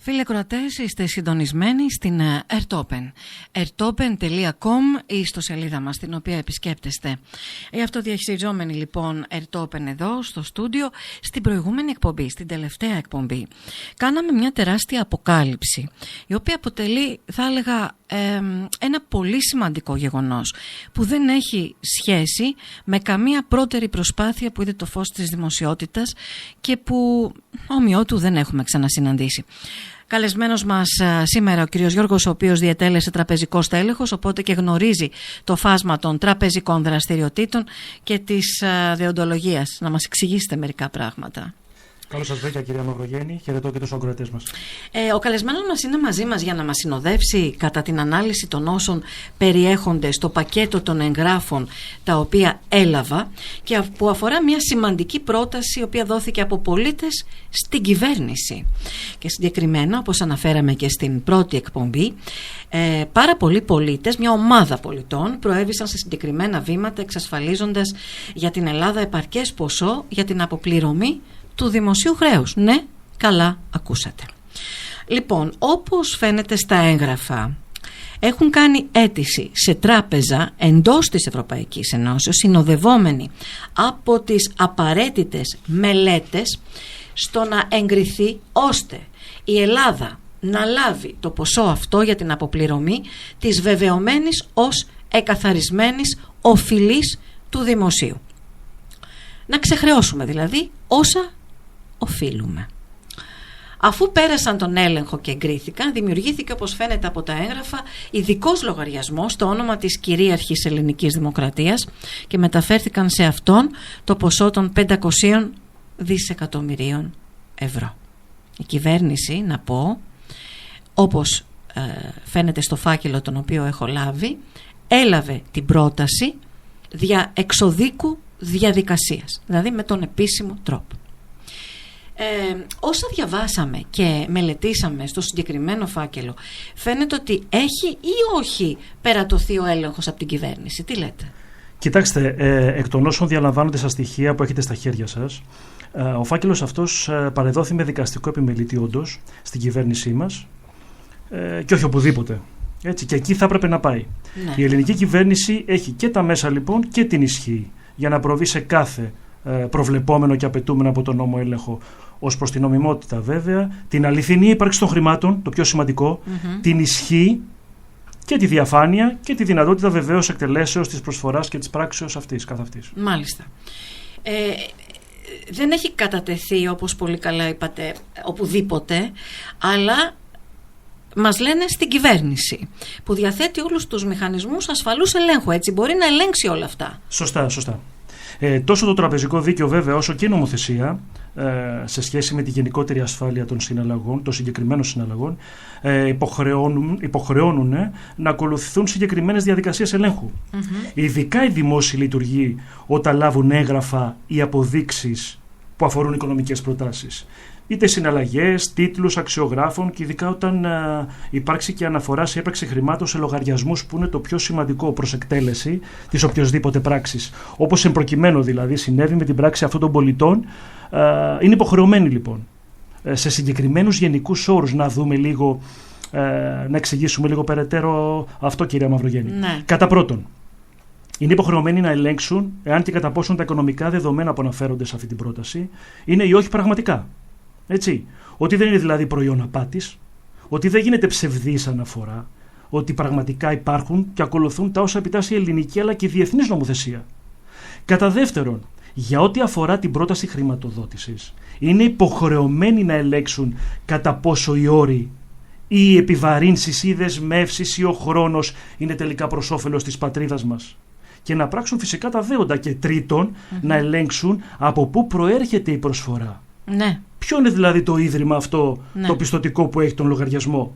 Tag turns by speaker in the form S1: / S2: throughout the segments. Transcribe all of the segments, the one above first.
S1: Φίλοι ακροατές, είστε συντονισμένοι στην Ertopen. Ertopen.com, η ιστοσελίδα μας, την οποία επισκέπτεστε. Η αυτοδιαχειριζόμενη λοιπόν Ertopen εδώ στο στούντιο. Στην προηγούμενη εκπομπή, στην τελευταία εκπομπή, κάναμε μια τεράστια αποκάλυψη, η οποία αποτελεί, θα έλεγα, ένα πολύ σημαντικό γεγονός, που δεν έχει σχέση με καμία πρώτερη προσπάθεια που είδε το φως της δημοσιότητας και που ομοιότου δεν έχουμε ξανασυναντήσει. Καλεσμένος μας σήμερα ο κύριος Γιώργος, ο οποίος διετέλεσε τραπεζικός τέλεχος, οπότε και γνωρίζει το φάσμα των τραπεζικών δραστηριοτήτων και της δεοντολογίας. Να μας εξηγήσετε μερικά πράγματα.
S2: Καλώς σας βρήκα, κυρία Μαυρογέννη. Χαιρετώ και τους ακροατές μας.
S1: Ο καλεσμένος μας είναι μαζί μας για να μας συνοδεύσει κατά την ανάλυση των όσων περιέχονται στο πακέτο των εγγράφων τα οποία έλαβα και που αφορά μια σημαντική πρόταση η οποία δόθηκε από πολίτες στην κυβέρνηση. Και συγκεκριμένα, όπως αναφέραμε και στην πρώτη εκπομπή, πάρα πολλοί πολίτες, μια ομάδα πολιτών, προέβησαν σε συγκεκριμένα βήματα εξασφαλίζοντας για την Ελλάδα επαρκές ποσό για την αποπληρωμή του δημοσίου χρέους. Ναι, καλά ακούσατε. Λοιπόν, όπως φαίνεται στα έγγραφα, έχουν κάνει αίτηση σε τράπεζα εντός της Ευρωπαϊκής Ενώσεως, συνοδευόμενοι από τις απαραίτητες μελέτες, στο να εγκριθεί ώστε η Ελλάδα να λάβει το ποσό αυτό για την αποπληρωμή της βεβαιωμένης ως εκαθαρισμένης οφειλής του δημοσίου. Να ξεχρεώσουμε δηλαδή όσα οφείλουμε. Αφού πέρασαν τον έλεγχο και εγκρίθηκαν, δημιουργήθηκε, όπως φαίνεται από τα έγγραφα, ειδικός λογαριασμός στο όνομα της κυρίαρχης ελληνικής δημοκρατίας και μεταφέρθηκαν σε αυτόν το ποσό των 500 δισεκατομμυρίων ευρώ. Η κυβέρνηση, να πω, όπως φαίνεται στο φάκελο τον οποίο έχω λάβει, έλαβε την πρόταση δια εξοδίκου διαδικασίας, δηλαδή με τον επίσημο τρόπο. Όσα διαβάσαμε και μελετήσαμε στο συγκεκριμένο φάκελο, φαίνεται ότι έχει ή όχι περατωθεί ο έλεγχος από την κυβέρνηση. Τι λέτε?
S2: Κοιτάξτε, εκ των όσων διαλαμβάνονται στα στοιχεία που έχετε στα χέρια σας, ο φάκελος αυτός παρεδόθη με δικαστικό επιμελητή όντως στην κυβέρνησή μας και όχι οπουδήποτε. Έτσι, και εκεί θα έπρεπε να πάει. Ναι. Η ελληνική κυβέρνηση έχει και τα μέσα λοιπόν και την ισχύ για να προβεί σε κάθε προβλεπόμενο και απαιτούμενο από τον νόμο έλεγχο ως προς την νομιμότητα, βέβαια, την αληθινή ύπαρξη των χρημάτων, το πιο σημαντικό, την ισχύ και τη διαφάνεια και τη δυνατότητα βεβαίως εκτελέσεως της προσφοράς και της πράξεως αυτής καθ' αυτής.
S1: Μάλιστα. Δεν έχει κατατεθεί, όπως πολύ καλά είπατε, οπουδήποτε, αλλά μας λένε στην κυβέρνηση, που διαθέτει όλους τους μηχανισμούς ασφαλούς ελέγχου, έτσι, μπορεί να ελέγξει όλα αυτά.
S2: Σωστά, σωστά. Τόσο το τραπεζικό δίκαιο βέβαια όσο και η νομοθεσία σε σχέση με τη γενικότερη ασφάλεια των συναλλαγών, των συγκεκριμένων συναλλαγών, υποχρεώνουν να ακολουθηθούν συγκεκριμένες διαδικασίες ελέγχου. Ειδικά οι δημόσιοι λειτουργοί όταν λάβουν έγγραφα ή αποδείξεις που αφορούν οικονομικές προτάσεις. Είτε συναλλαγές, τίτλους, αξιογράφων και ειδικά όταν υπάρξει και αναφορά σε έπαιξη χρημάτων σε λογαριασμούς που είναι το πιο σημαντικό προς εκτέλεση της οποιοσδήποτε πράξης. Όπως εν προκειμένου δηλαδή συνέβη με την πράξη αυτών των πολιτών, είναι υποχρεωμένοι λοιπόν σε συγκεκριμένους γενικούς όρους να δούμε λίγο, να εξηγήσουμε λίγο περαιτέρω αυτό, κυρία Μαυρογέννη.
S1: Ναι.
S2: Κατά πρώτον, είναι υποχρεωμένοι να ελέγξουν εάν και κατά πόσον τα οικονομικά δεδομένα που αναφέρονται σε αυτή την πρόταση είναι ή όχι πραγματικά. Έτσι, ότι δεν είναι δηλαδή προϊόν απάτης, ότι δεν γίνεται ψευδής αναφορά, ότι πραγματικά υπάρχουν και ακολουθούν τα όσα επιτάσσει η ελληνική αλλά και η διεθνής νομοθεσία. Κατά δεύτερον, για ό,τι αφορά την πρόταση χρηματοδότησης, είναι υποχρεωμένοι να ελέγξουν κατά πόσο οι όροι ή οι επιβαρύνσεις ή οι δεσμεύσεις ή ο χρόνος είναι τελικά προς όφελος της πατρίδας μας. Και να πράξουν φυσικά τα δέοντα. Και τρίτον, να ελέγξουν από πού προέρχεται η προσφορά.
S1: Ναι.
S2: Ποιο είναι δηλαδή το ίδρυμα αυτό, το πιστωτικό που έχει τον λογαριασμό,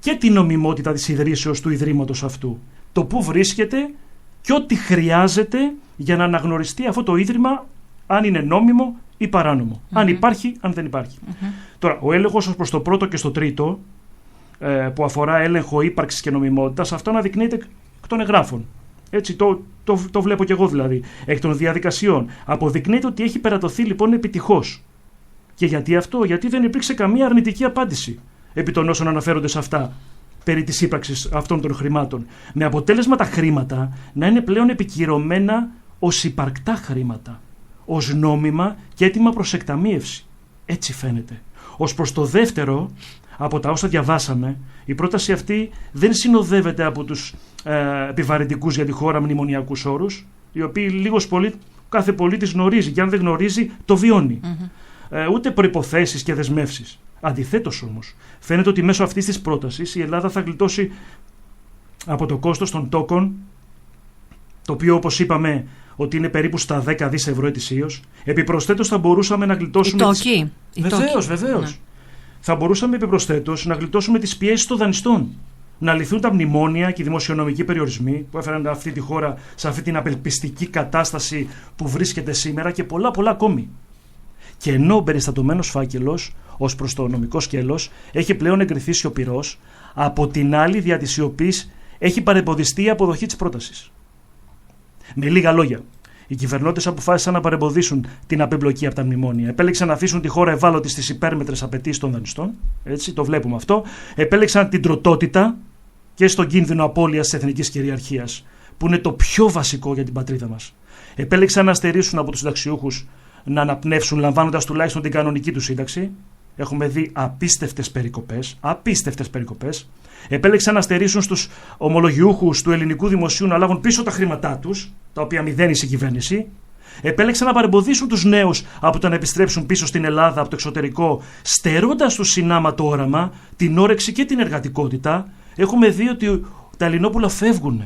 S2: και την νομιμότητα της ιδρύσεως του ιδρύματος αυτού. Το πού βρίσκεται και ό,τι χρειάζεται για να αναγνωριστεί αυτό το ίδρυμα, αν είναι νόμιμο ή παράνομο. Αν υπάρχει, αν δεν υπάρχει. Τώρα, ο έλεγχος ως προς το πρώτο και στο τρίτο, που αφορά έλεγχο ύπαρξης και νομιμότητας, αυτό αναδεικνύεται εκ των εγγράφων. Έτσι, το βλέπω κι εγώ δηλαδή. Εκ των διαδικασιών. Αποδεικνύεται ότι έχει περατωθεί λοιπόν επιτυχώς. Και γιατί αυτό? Γιατί δεν υπήρξε καμία αρνητική απάντηση επί των όσων αναφέρονται σε αυτά, περί της ύπαρξης αυτών των χρημάτων. Με αποτέλεσμα τα χρήματα να είναι πλέον επικυρωμένα ως υπαρκτά χρήματα, ως νόμιμα και έτοιμα προς εκταμείευση. Έτσι φαίνεται. Ως προς το δεύτερο, από τα όσα διαβάσαμε, η πρόταση αυτή δεν συνοδεύεται από τους επιβαρυντικούς για τη χώρα μνημονιακούς όρους, οι οποίοι λίγος πολύ κάθε πολίτης γνωρίζει και αν δεν γνωρίζει το βιώνει. Ούτε προϋποθέσεις και δεσμεύσεις. Αντιθέτως όμως, φαίνεται ότι μέσω αυτής της πρότασης η Ελλάδα θα γλιτώσει από το κόστος των τόκων, το οποίο όπως είπαμε ότι είναι περίπου στα 10 δις ευρώ ετησίως. Επιπροσθέτως θα μπορούσαμε να γλιτώσουμε... Βεβαίως. Ναι. Θα μπορούσαμε επιπροσθέτως να γλιτώσουμε τις πιέσεις των δανειστών. Να λυθούν τα μνημόνια και οι δημοσιονομικοί περιορισμοί που έφεραν αυτή τη χώρα σε αυτή την απελπιστική κατάσταση που βρίσκεται σήμερα και πολλά ακόμη. Και ενώ ο περιστατωμένος φάκελος, ως προς το νομικό σκέλος, έχει πλέον εγκριθεί σιωπηρός, από την άλλη δια της σιωπής έχει παρεμποδιστεί η αποδοχή της πρότασης. Με λίγα λόγια, οι κυβερνώτες αποφάσισαν να παρεμποδίσουν την απεμπλοκή από τα μνημόνια. Επέλεξαν να αφήσουν τη χώρα ευάλωτη στις υπέρμετρες απαιτήσεις των δανειστών. Έτσι, το βλέπουμε αυτό. Επέλεξαν την τροτότητα και στον κίνδυνο απώλειας της εθνικής κυριαρχίας, που είναι το πιο βασικό για την πατρίδα μας. Επέλεξαν να στερήσουν από τους συνταξιούχους να αναπνεύσουν, λαμβάνοντας τουλάχιστον την κανονική του σύνταξη. Έχουμε δει απίστευτες περικοπές. Επέλεξαν να στερήσουν στους ομολογιούχους του ελληνικού δημοσίου να λάβουν πίσω τα χρήματά τους, τα οποία μηδένισε η κυβέρνηση. Επέλεξαν να παρεμποδίσουν τους νέους από το να επιστρέψουν πίσω στην Ελλάδα από το εξωτερικό, στερώντας τους συνάμα το όραμα, την όρεξη και την εργατικότητα. Έχουμε δει ότι τα Ελληνόπουλα φεύγουν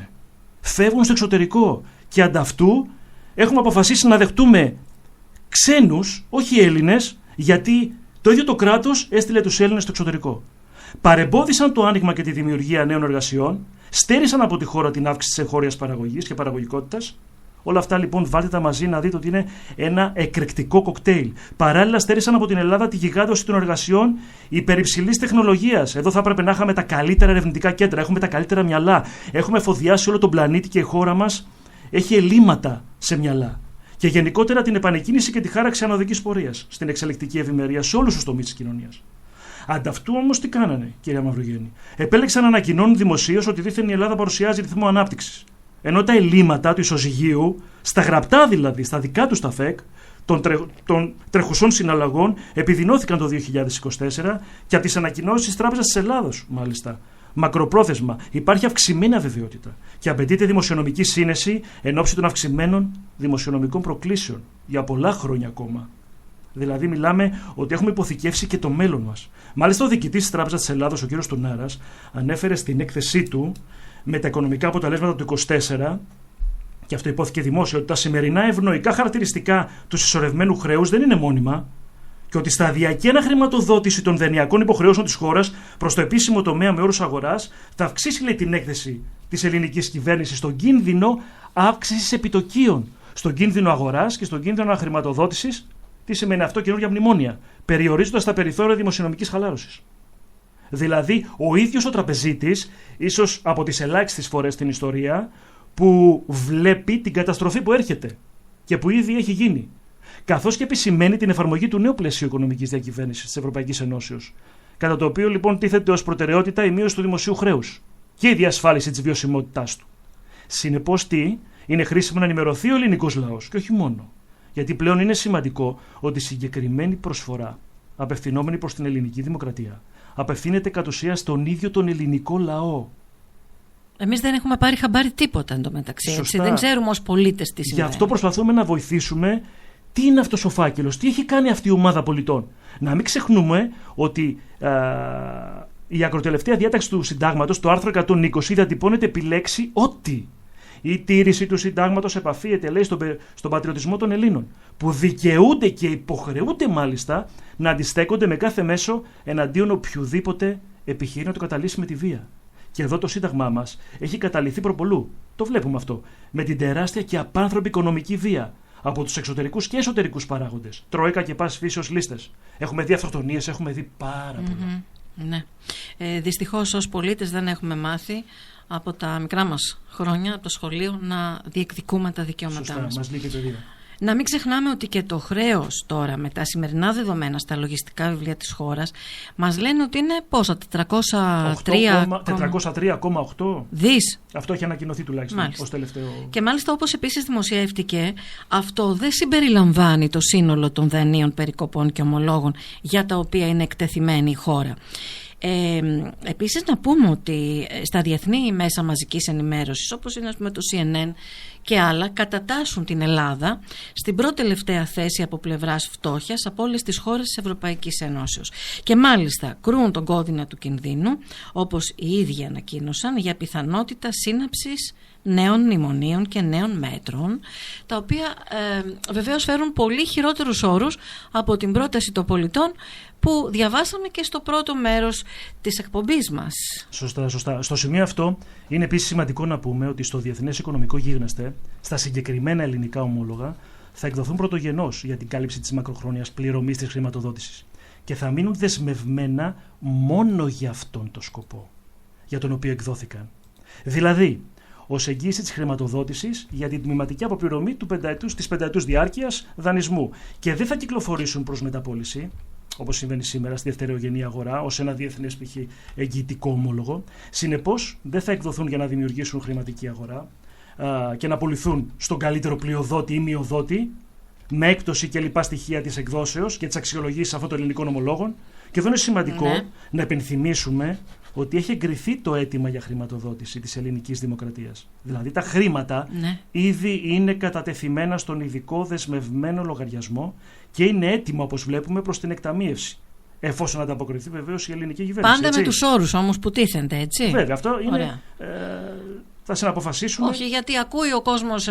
S2: στο εξωτερικό και ανταυτού έχουμε αποφασίσει να δεχτούμε ξένους, όχι Έλληνες, γιατί το ίδιο το κράτος έστειλε τους Έλληνες στο εξωτερικό. Παρεμπόδισαν το άνοιγμα και τη δημιουργία νέων εργασιών, στέρισαν από τη χώρα την αύξηση της εγχώριας παραγωγής και παραγωγικότητας. Όλα αυτά λοιπόν βάλτε τα μαζί να δείτε ότι είναι ένα εκρηκτικό κοκτέιλ. Παράλληλα στέρισαν από την Ελλάδα τη γιγάντωση των εργασιών υπερυψηλής τεχνολογίας. Εδώ θα έπρεπε να είχαμε τα καλύτερα ερευνητικά κέντρα, έχουμε τα καλύτερα μυαλά. Έχουμε εφοδιάσει όλο τον πλανήτη και η χώρα μας έχει ελλείμματα σε μυαλά. Και γενικότερα την επανεκκίνηση και τη χάραξη ανωδικής πορείας στην εξελικτική ευημερία σε όλους τους τομείς της κοινωνίας. Ανταυτού όμως τι κάνανε, κυρία Μαυρογέννη? Επέλεξαν να ανακοινώνουν δημοσίως ότι δήθεν η Ελλάδα παρουσιάζει ρυθμό ανάπτυξης. Ενώ τα ελλείμματα του ισοζυγίου, στα γραπτά δηλαδή, στα δικά του τα ΦΕΚ, των τρεχουσών συναλλαγών, επιδεινώθηκαν το 2024 και από τις ανακοινώσεις της Τράπεζας της Ελλάδος, μάλιστα. Μακροπρόθεσμα υπάρχει αυξημένη αβεβαιότητα και απαιτείται δημοσιονομική σύνεση εν ώψη των αυξημένων δημοσιονομικών προκλήσεων για πολλά χρόνια ακόμα. Δηλαδή, μιλάμε ότι έχουμε υποθηκεύσει και το μέλλον μας. Μάλιστα, ο διοικητής της Τράπεζας της Ελλάδος, ο κ. Τουνάρας, ανέφερε στην έκθεσή του με τα οικονομικά αποτελέσματα του 2024, και αυτό υπόθηκε δημόσια, ότι τα σημερινά ευνοϊκά χαρακτηριστικά του συσσωρευμένου χρέους δεν είναι μόνιμα και ότι σταδιακή αναχρηματοδότηση των δανειακών υποχρεώσεων της χώρας προς το επίσημο τομέα με όρους αγοράς θα αυξήσει, λέει, την έκθεση της ελληνικής κυβέρνησης στον κίνδυνο αύξησης επιτοκίων, στον κίνδυνο αγοράς και στον κίνδυνο αναχρηματοδότησης. Τι σημαίνει αυτό? Καινούργια μνημόνια, περιορίζοντας τα περιθώρια δημοσιονομικής χαλάρωσης. Δηλαδή, ο ίδιος ο τραπεζίτης, ίσως από τις ελάχιστες φορές στην ιστορία, που βλέπει την καταστροφή που έρχεται και που ήδη έχει γίνει, καθώς και επισημαίνει την εφαρμογή του νέου πλαισίου οικονομικής διακυβέρνησης της Ευρωπαϊκής Ενώσεως, κατά το οποίο λοιπόν τίθεται ως προτεραιότητα η μείωση του δημοσίου χρέους και η διασφάλιση της βιωσιμότητάς του. Συνεπώς, είναι χρήσιμο να ενημερωθεί ο ελληνικός λαός και όχι μόνο. Γιατί πλέον είναι σημαντικό ότι η συγκεκριμένη προσφορά, απευθυνόμενη προς την ελληνική δημοκρατία, απευθύνεται κατ' ουσία στον ίδιο τον ελληνικό λαό.
S1: Εμείς δεν έχουμε πάρει χαμπάρι τίποτα εντωμεταξύ. Δεν ξέρουμε ως πολίτες τι συμβαίνει.
S2: Γι' αυτό προσπαθούμε να βοηθήσουμε. Τι είναι αυτός ο φάκελος, τι έχει κάνει αυτή η ομάδα πολιτών. Να μην ξεχνούμε ότι η ακροτελευταία διάταξη του συντάγματος, το άρθρο 120, διατυπώνεται επί λέξη ότι η τήρηση του συντάγματος επαφίεται, λέει, στον πατριωτισμό των Ελλήνων, που δικαιούνται και υποχρεούνται μάλιστα να αντιστέκονται με κάθε μέσο εναντίον οποιοδήποτε επιχειρεί να το καταλύσει με τη βία. Και εδώ το Σύνταγμά μας έχει καταλυθεί προπολού. Το βλέπουμε αυτό. Με την τεράστια και απάνθρωπη οικονομική βία. από τους εξωτερικούς και εσωτερικούς παράγοντες. Τρόικα και πάσης φύσεως λίστες. Έχουμε δει αυτοκτονίες, έχουμε δει πάρα πολλά.
S1: Ναι. Δυστυχώς ως πολίτες δεν έχουμε μάθει από τα μικρά μας χρόνια, από το σχολείο, να διεκδικούμε τα δικαιώματά μας.
S2: Μας λείπει η παιδεία.
S1: Να μην ξεχνάμε ότι και το χρέος τώρα με τα σημερινά δεδομένα στα λογιστικά βιβλία της χώρας μας λένε ότι είναι πόσα,
S2: 403,8
S1: δις.
S2: Αυτό έχει ανακοινωθεί τουλάχιστον ως τελευταίο.
S1: Και μάλιστα, όπως επίσης δημοσιεύτηκε, αυτό δεν συμπεριλαμβάνει το σύνολο των δανείων, περικοπών και ομολόγων για τα οποία είναι εκτεθειμένη η χώρα. Επίσης να πούμε ότι στα διεθνή μέσα μαζικής ενημέρωσης, όπως είναι το CNN και άλλα, κατατάσσουν την Ελλάδα στην πρώτη τελευταία θέση από πλευράς φτώχειας από όλες τις χώρες της Ευρωπαϊκής Ενώσεως. Και μάλιστα κρούν τον κόδυνα του κινδύνου, όπως οι ίδιοι ανακοίνωσαν, για πιθανότητα σύναψης νέων μνημονίων και νέων μέτρων, τα οποία βεβαίως φέρουν πολύ χειρότερους όρους από την πρόταση των πολιτών που διαβάσαμε και στο πρώτο μέρος της εκπομπής μας.
S2: Σωστά. Στο σημείο αυτό είναι επίσης σημαντικό να πούμε ότι στο διεθνές οικονομικό γίγνεσθε, στα συγκεκριμένα ελληνικά ομόλογα, θα εκδοθούν πρωτογενώς για την κάλυψη της μακροχρόνιας πληρωμής της χρηματοδότησης και θα μείνουν δεσμευμένα μόνο για αυτόν τον σκοπό για τον οποίο εκδόθηκαν. Δηλαδή, ως εγγύηση της χρηματοδότησης για την τμηματική αποπληρωμή της πενταετούς διάρκειας δανεισμού και δεν θα κυκλοφορήσουν προς μεταπώληση, όπως συμβαίνει σήμερα στη δευτερογενή αγορά, ως ένα διεθνές π.χ. εγγυητικό ομόλογο. Συνεπώς, δεν θα εκδοθούν για να δημιουργήσουν χρηματική αγορά και να πουληθούν στον καλύτερο πλειοδότη ή μειοδότη, με έκπτωση και λοιπά στοιχεία της εκδόσεως και της αξιολογήσης αυτών των ελληνικών ομολόγων. Και εδώ είναι σημαντικό να επενθυμίσουμε ότι έχει εγκριθεί το αίτημα για χρηματοδότηση της ελληνικής δημοκρατίας. Δηλαδή τα χρήματα ήδη είναι κατατεθειμένα στον ειδικό δεσμευμένο λογαριασμό και είναι έτοιμα, όπως βλέπουμε, προς την εκταμείευση. Εφόσον ανταποκριθεί βεβαίως η ελληνική κυβέρνηση.
S1: Πάντα με τους όρους όμως που τίθενται, έτσι.
S2: Βέβαια, αυτό είναι. Θα συναποφασίσουμε.
S1: Όχι, γιατί ακούει ο κόσμος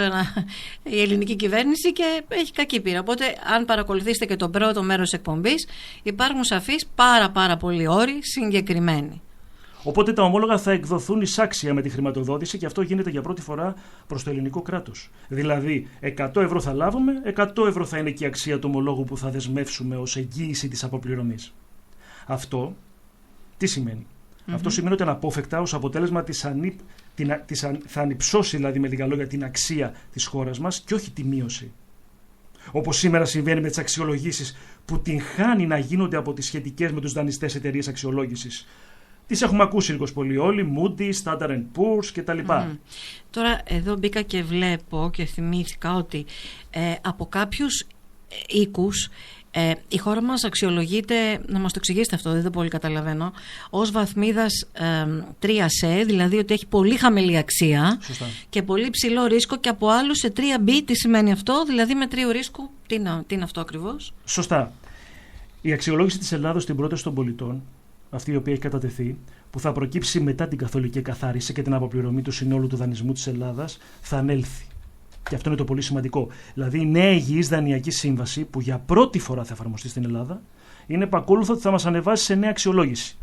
S1: η ελληνική κυβέρνηση και έχει κακή πείρα. Οπότε, αν παρακολουθήσετε και το πρώτο μέρος της εκπομπής, υπάρχουν σαφείς πάρα πολλοί όροι συγκεκριμένοι.
S2: Οπότε τα ομόλογα θα εκδοθούν εισάξια με τη χρηματοδότηση και αυτό γίνεται για πρώτη φορά προς το ελληνικό κράτος. Δηλαδή, 100 ευρώ θα λάβουμε, 100 ευρώ θα είναι και η αξία του ομολόγου που θα δεσμεύσουμε ως εγγύηση της αποπληρωμής. Αυτό τι σημαίνει? Αυτό σημαίνει ότι αναπόφευκτα ως αποτέλεσμα θα ανυψώσει, δηλαδή με λίγα λόγια, την αξία της χώρας μας και όχι τη μείωση. Όπως σήμερα συμβαίνει με τις αξιολογήσεις που την χάνει να γίνονται από τις σχετικές με τους δανειστές εταιρείες αξιολόγησης. Τις έχουμε ακούσει λίγο πολύ όλοι, Moody, Standard & Poor's κτλ.
S1: Τώρα εδώ μπήκα και βλέπω και θυμήθηκα ότι από κάποιους οίκους η χώρα μας αξιολογείται, να μας το εξηγήσετε αυτό, δεν το πολύ καταλαβαίνω, ως βαθμίδας 3C, δηλαδή ότι έχει πολύ χαμηλή αξία.
S2: Σωστά.
S1: Και πολύ ψηλό ρίσκο, και από άλλους σε 3B. Τι σημαίνει αυτό, δηλαδή με 3 ρίσκο, τι είναι αυτό ακριβώς?
S2: Σωστά. Η αξιολόγηση της Ελλάδος στην πρόταση των πολιτών, αυτή η οποία έχει κατατεθεί, που θα προκύψει μετά την καθολική εκαθάριση και την αποπληρωμή του συνόλου του δανεισμού της Ελλάδας, θα ανέλθει. Και αυτό είναι το πολύ σημαντικό. Δηλαδή, η νέα υγιής δανειακή σύμβαση, που για πρώτη φορά θα εφαρμοστεί στην Ελλάδα, είναι επακόλουθο ότι θα μας ανεβάσει σε νέα αξιολόγηση.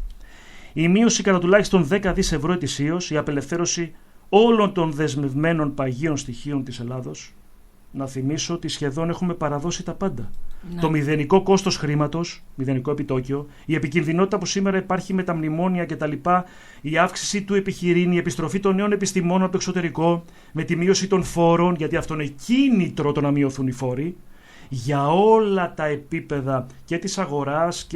S2: Η μείωση κατά τουλάχιστον 10 δις ευρώ ετησίως, η απελευθέρωση όλων των δεσμευμένων παγίων στοιχείων της Ελλάδος. Να θυμίσω ότι σχεδόν έχουμε παραδώσει τα πάντα. Ναι. Το μηδενικό κόστος χρήματος, μηδενικό επιτόκιο, η επικινδυνότητα που σήμερα υπάρχει με τα μνημόνια κτλ., η αύξηση του επιχειρήν, η επιστροφή των νέων επιστημόνων από το εξωτερικό, με τη μείωση των φόρων, γιατί αυτό είναι κίνητρο το να μειωθούν οι φόροι, για όλα τα επίπεδα και της αγοράς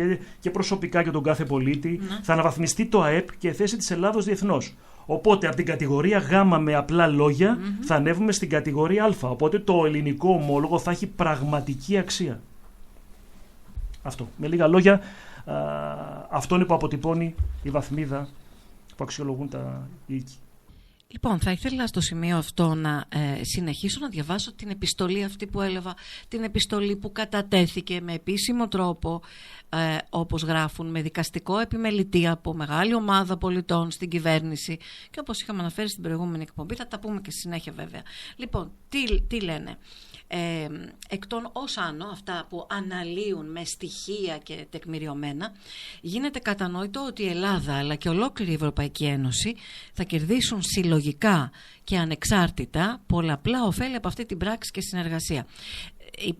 S2: και προσωπικά για τον κάθε πολίτη, θα αναβαθμιστεί το ΑΕΠ και η θέση της Ελλάδος διεθνώς. Οπότε από την κατηγορία Γ με απλά λόγια θα ανέβουμε στην κατηγορία Α. Οπότε το ελληνικό ομόλογο θα έχει πραγματική αξία. Αυτό. Με λίγα λόγια, αυτό είναι που αποτυπώνει η βαθμίδα που αξιολογούν τα οίκη.
S1: Λοιπόν, θα ήθελα στο σημείο αυτό να συνεχίσω να διαβάσω την επιστολή αυτή που έλαβα, την επιστολή που κατατέθηκε με επίσημο τρόπο, όπως γράφουν, με δικαστικό επιμελητή από μεγάλη ομάδα πολιτών στην κυβέρνηση, και όπως είχαμε αναφέρει στην προηγούμενη εκπομπή, θα τα πούμε και στη συνέχεια βέβαια. Λοιπόν, τι λένε? Εκ των ως άνω, αυτά που αναλύουν με στοιχεία και τεκμηριωμένα, γίνεται κατανοητό ότι η Ελλάδα αλλά και ολόκληρη η Ευρωπαϊκή Ένωση θα κερδίσουν συλλογικά αναλογικά και ανεξάρτητα πολλαπλά ωφέλη από αυτή την πράξη και συνεργασία.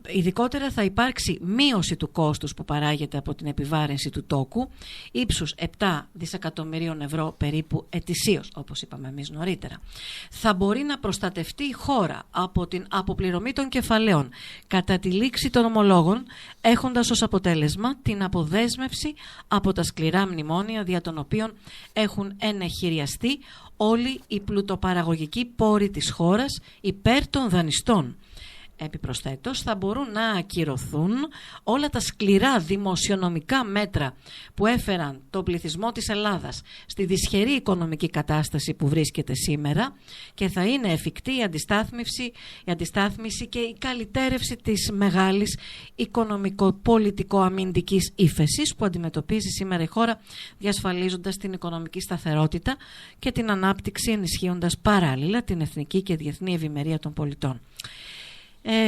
S1: Ειδικότερα θα υπάρξει μείωση του κόστους που παράγεται από την επιβάρυνση του τόκου ύψους 7 δισεκατομμυρίων ευρώ περίπου ετησίως, όπως είπαμε εμείς νωρίτερα. Θα μπορεί να προστατευτεί η χώρα από την αποπληρωμή των κεφαλαίων κατά τη λήξη των ομολόγων, έχοντας ως αποτέλεσμα την αποδέσμευση από τα σκληρά μνημόνια δια των οποίων έχουν ενεχειριαστεί όλοι οι πλουτοπαραγωγικοί πόροι της χώρας υπέρ των δανειστών. Επιπροσθέτως θα μπορούν να ακυρωθούν όλα τα σκληρά δημοσιονομικά μέτρα που έφεραν τον πληθυσμό της Ελλάδας στη δυσχερή οικονομική κατάσταση που βρίσκεται σήμερα και θα είναι εφικτή η αντιστάθμιση και η καλυτέρευση της μεγάλης οικονομικο-πολιτικο-αμυντικής ύφεσης που αντιμετωπίζει σήμερα η χώρα, διασφαλίζοντας την οικονομική σταθερότητα και την ανάπτυξη, ενισχύοντας παράλληλα την εθνική και διεθνή ευημερία των πολιτών.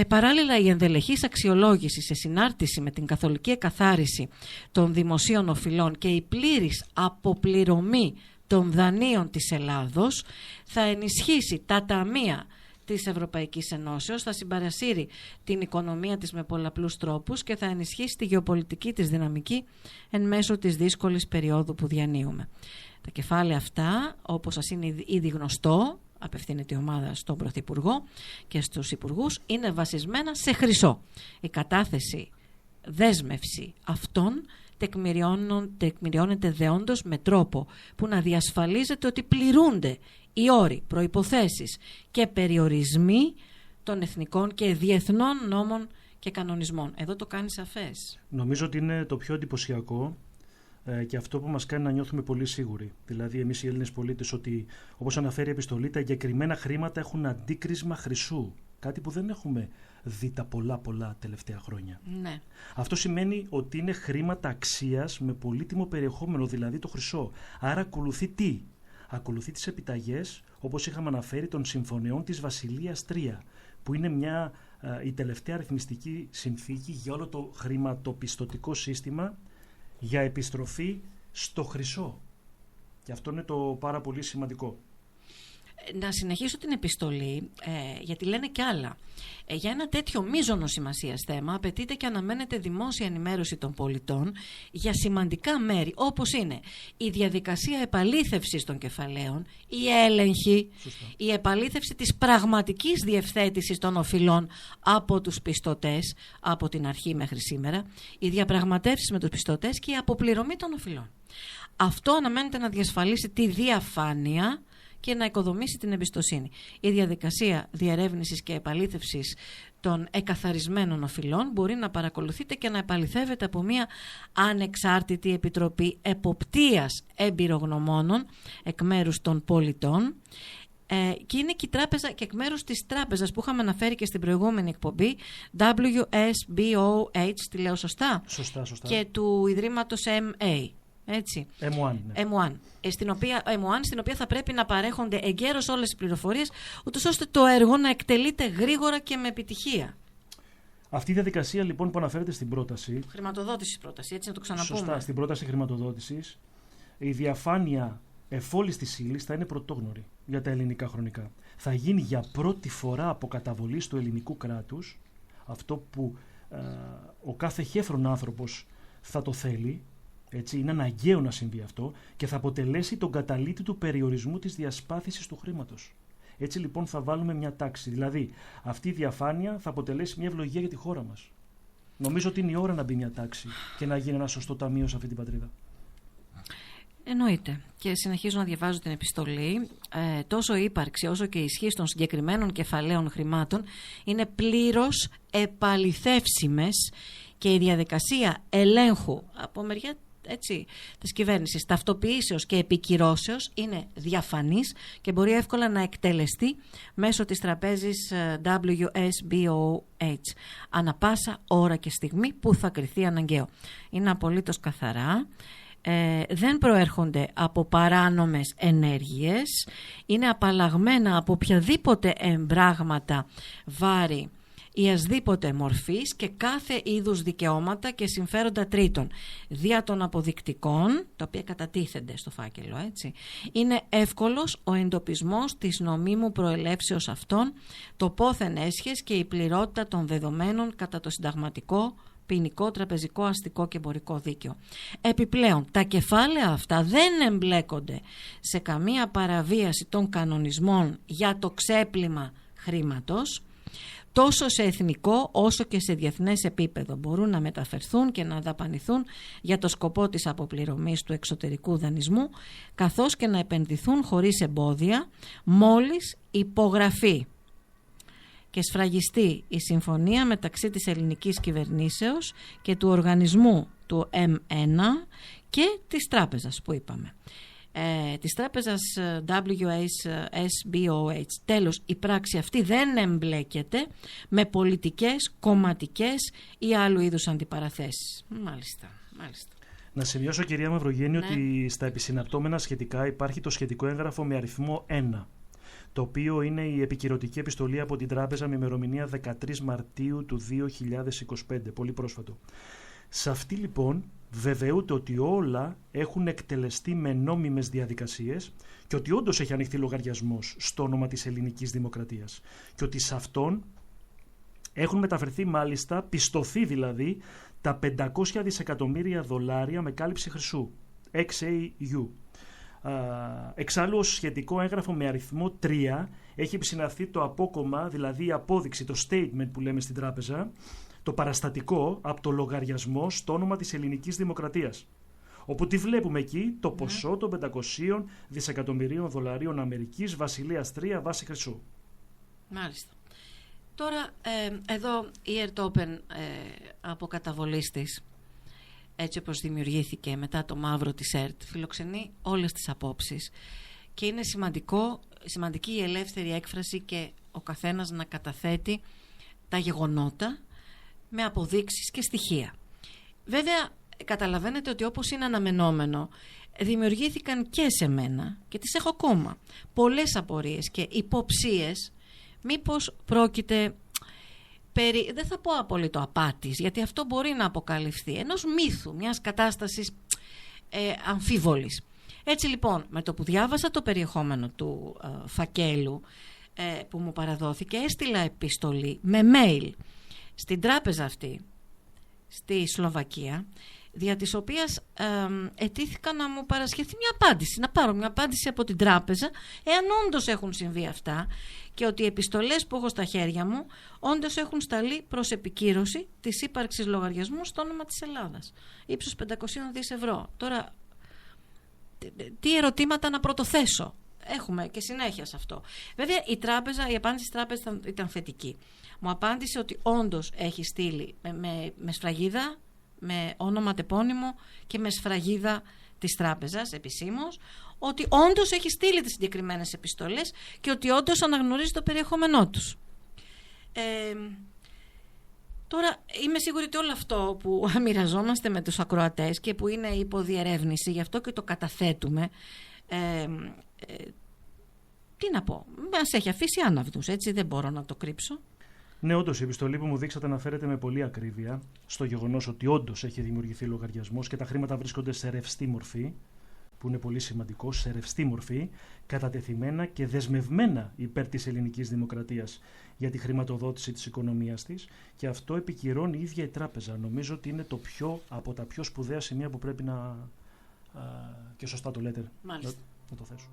S1: Παράλληλα, η ενδελεχής αξιολόγηση σε συνάρτηση με την καθολική εκαθάριση των δημοσίων οφειλών και η πλήρης αποπληρωμή των δανείων της Ελλάδος θα ενισχύσει τα ταμεία της Ευρωπαϊκής Ενώσεως, θα συμπαρασύρει την οικονομία της με πολλαπλούς τρόπους και θα ενισχύσει τη γεωπολιτική της δυναμική εν μέσω της δύσκολης περίοδου που διανύουμε. Τα κεφάλαια αυτά, όπως σας είναι ήδη γνωστό, απευθύνεται η ομάδα στον Πρωθυπουργό και στους Υπουργούς, είναι βασισμένα σε χρυσό. Η κατάθεση δέσμευση αυτών τεκμηριώνεται δεόντως με τρόπο που να διασφαλίζεται ότι πληρούνται οι όροι, προϋποθέσεις και περιορισμοί των εθνικών και διεθνών νόμων και κανονισμών. Εδώ το κάνει σαφές.
S2: Νομίζω ότι είναι το πιο εντυπωσιακό και αυτό που μας κάνει να νιώθουμε πολύ σίγουροι. Δηλαδή εμείς οι Έλληνες πολίτες, ότι όπως αναφέρει η επιστολή, τα εγκεκριμένα χρήματα έχουν αντίκρισμα χρυσού. Κάτι που δεν έχουμε δει τα πολλά τελευταία χρόνια.
S1: Ναι.
S2: Αυτό σημαίνει ότι είναι χρήματα αξίας με πολύτιμο περιεχόμενο, δηλαδή το χρυσό. Άρα ακολουθεί τι? Ακολουθεί τις επιταγές, όπως είχαμε αναφέρει, των συμφωνιών της Βασιλείας 3, που είναι η τελευταία αριθμιστική συνθήκη για όλο το χρηματοπιστωτικό σύστημα για επιστροφή στο χρυσό. Και αυτό είναι το πάρα πολύ σημαντικό.
S1: Να συνεχίσω την επιστολή, γιατί λένε κι άλλα. Για ένα τέτοιο μείζωνο σημασίας θέμα απαιτείται και αναμένεται δημόσια ενημέρωση των πολιτών για σημαντικά μέρη, όπως είναι η διαδικασία επαλήθευσης των κεφαλαίων, η έλεγχη, η επαλήθευση της πραγματικής διευθέτησης των οφειλών από τους πιστωτές, από την αρχή μέχρι σήμερα, οι διαπραγματεύσεις με τους πιστωτές και η αποπληρωμή των οφειλών. Αυτό αναμένεται να διασφαλίσει τη διαφάνεια και να οικοδομήσει την εμπιστοσύνη. Η διαδικασία διερεύνησης και επαλήθευσης των εκαθαρισμένων οφειλών μπορεί να παρακολουθείται και να επαληθεύεται από μια ανεξάρτητη επιτροπή εποπτείας εμπειρογνωμόνων εκ μέρους των πολιτών, και είναι και η τράπεζα και εκ μέρους της τράπεζας που είχαμε αναφέρει και στην προηγούμενη εκπομπή, WSBOH, τη λέω σωστά?
S2: Σωστά.
S1: Και του Ιδρύματος MA. Έτσι.
S2: M1, ναι.
S1: M1, στην οποία θα πρέπει να παρέχονται εγκαίρως όλες οι πληροφορίες, ούτως ώστε το έργο να εκτελείται γρήγορα και με επιτυχία.
S2: Αυτή η διαδικασία λοιπόν που αναφέρεται στην πρόταση.
S1: Χρηματοδότηση πρόταση, έτσι να το ξαναπούμε.
S2: Σωστά, στην πρόταση χρηματοδότησης, η διαφάνεια εφόλης της ύλης θα είναι πρωτόγνωρη για τα ελληνικά χρονικά. Θα γίνει για πρώτη φορά από καταβολή του ελληνικού κράτους, αυτό που ο κάθε χέφρον άνθρωπος θα το θέλει. Έτσι, είναι αναγκαίο να συμβεί αυτό και θα αποτελέσει τον καταλήτη του περιορισμού της διασπάθησης του χρήματος. Έτσι λοιπόν θα βάλουμε μια τάξη. Δηλαδή αυτή η διαφάνεια θα αποτελέσει μια ευλογία για τη χώρα μας. Νομίζω ότι είναι η ώρα να μπει μια τάξη και να γίνει ένα σωστό ταμείο σε αυτή την πατρίδα.
S1: Εννοείται. Και συνεχίζω να διαβάζω την επιστολή. Τόσο η ύπαρξη όσο και η ισχύ των συγκεκριμένων κεφαλαίων χρημάτων είναι πλήρως επαληθεύσιμες και η διαδικασία ελέγχου από μεριά της κυβέρνησης, ταυτοποιήσεως και επικυρώσεως είναι διαφανής και μπορεί εύκολα να εκτελεστεί μέσω της τραπέζης WSBOH ανα πάσα ώρα και στιγμή που θα κριθεί αναγκαίο. Είναι απολύτως καθαρά. Δεν προέρχονται από παράνομες ενέργειες, είναι απαλλαγμένα από οποιαδήποτε εμπράγματα, βάρη ιασδήποτε μορφής και κάθε είδους δικαιώματα και συμφέροντα τρίτων, δια των αποδεικτικών, τα οποία κατατίθενται στο φάκελο, έτσι. Είναι εύκολος ο εντοπισμός της νομίμου προελεύσεως αυτών, το πόθεν έσχες και η πληρότητα των δεδομένων κατά το συνταγματικό, ποινικό, τραπεζικό, αστικό και εμπορικό δίκαιο. Επιπλέον, τα κεφάλαια αυτά δεν εμπλέκονται σε καμία παραβίαση των κανονισμών για το ξέπλυμα χρήματος, τόσο σε εθνικό όσο και σε διεθνές επίπεδο. Μπορούν να μεταφερθούν και να δαπανηθούν για το σκοπό της αποπληρωμής του εξωτερικού δανεισμού, καθώς και να επενδυθούν χωρίς εμπόδια, μόλις υπογραφεί και σφραγιστεί η συμφωνία μεταξύ της ελληνικής κυβερνήσεως και του οργανισμού του M1 και της τράπεζας που είπαμε, της τράπεζας WSBOH. Τέλος, η πράξη αυτή δεν εμπλέκεται με πολιτικές, κομματικές ή άλλου είδους αντιπαραθέσεις. Μάλιστα.
S2: Να σημειώσω, κυρία Μαυρογέννη, ότι στα επισυναπτώμενα σχετικά υπάρχει το σχετικό έγγραφο με αριθμό 1, το οποίο είναι η επικυρωτική επιστολή από την τράπεζα με ημερομηνία 13 Μαρτίου του 2025, πολύ πρόσφατο. Σε αυτή λοιπόν βεβαιούται ότι όλα έχουν εκτελεστεί με νόμιμες διαδικασίες και ότι όντως έχει ανοιχτεί λογαριασμός στο όνομα της ελληνικής δημοκρατίας και ότι σε αυτόν έχουν μεταφερθεί, μάλιστα πιστωθεί δηλαδή, τα 500 δισεκατομμύρια δολάρια με κάλυψη χρυσού, XAU. Εξάλλου, ως σχετικό έγγραφο με αριθμό 3 έχει επισυναυθεί το απόκομμα, δηλαδή η απόδειξη, το statement που λέμε στην τράπεζα, το παραστατικό από το λογαριασμό στο όνομα της ελληνικής δημοκρατίας, όπου τη βλέπουμε εκεί το ποσό των 500 δισεκατομμυρίων δολαρίων Αμερικής, Βασιλείας 3, βάση χρυσού. Μάλιστα.
S1: Τώρα εδώ η Ερτόπεν από καταβολής της, έτσι όπως δημιουργήθηκε μετά το μαύρο της ΕΡΤ, φιλοξενεί όλες τις απόψεις και είναι σημαντική η ελεύθερη έκφραση και ο καθένας να καταθέτει τα γεγονότα με αποδείξεις και στοιχεία. Βέβαια, καταλαβαίνετε ότι όπως είναι αναμενόμενο, δημιουργήθηκαν και σε μένα, και τις έχω ακόμα, πολλές απορίες και υποψίες μήπως πρόκειται περί, δεν θα πω απόλυτο απάτης, γιατί αυτό μπορεί να αποκαλυφθεί, ενός μύθου, μιας κατάστασης αμφίβολης. Έτσι λοιπόν, με το που διάβασα το περιεχόμενο του φακέλου που μου παραδόθηκε, έστειλα επιστολή με mail στην τράπεζα αυτή στη Σλοβακία, δια της οποίας ετήθηκα να μου παρασχεθεί μια απάντηση, να πάρω μια απάντηση από την τράπεζα εάν όντως έχουν συμβεί αυτά και ότι οι επιστολές που έχω στα χέρια μου όντως έχουν σταλεί προς επικύρωση της ύπαρξης λογαριασμού στο όνομα της Ελλάδας ύψους 500 δις ευρώ. Τώρα τι ερωτήματα να πρωτοθέσω? Έχουμε και συνέχεια σε αυτό. Βέβαια η απάντηση της τράπεζας ήταν θετική. Μου απάντησε ότι όντως έχει στείλει με σφραγίδα, με όνομα τεπώνυμο και με σφραγίδα της τράπεζας επισήμως, ότι όντως έχει στείλει τις συγκεκριμένες επιστολές και ότι όντως αναγνωρίζει το περιεχόμενό τους. Τώρα είμαι σίγουρη ότι όλο αυτό που μοιραζόμαστε με τους ακροατές και που είναι υποδιερεύνηση, γι' αυτό και το καταθέτουμε, τι να πω, μας έχει αφήσει άναυδους, έτσι, δεν μπορώ να το κρύψω.
S2: Ναι, όντως η επιστολή που μου δείξατε αναφέρεται με πολλή ακρίβεια στο γεγονός ότι όντως έχει δημιουργηθεί λογαριασμός και τα χρήματα βρίσκονται σε ρευστή μορφή, που είναι πολύ σημαντικό, σε ρευστή μορφή, κατατεθειμένα και δεσμευμένα υπέρ της ελληνικής δημοκρατίας για τη χρηματοδότηση της οικονομίας της, και αυτό επικυρώνει η ίδια η τράπεζα. Νομίζω ότι είναι από τα πιο σπουδαία σημεία που πρέπει να. Και σωστά το λέτε.
S1: Μάλιστα.
S2: Να το θέσω.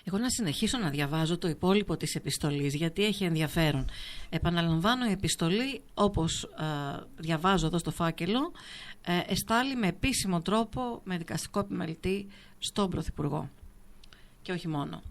S1: Εγώ να συνεχίσω να διαβάζω το υπόλοιπο της επιστολής, γιατί έχει ενδιαφέρον. Επαναλαμβάνω, η επιστολή, όπως διαβάζω εδώ στο φάκελο, εστάλει με επίσημο τρόπο με δικαστικό επιμελητή στον Πρωθυπουργό. Και όχι μόνο.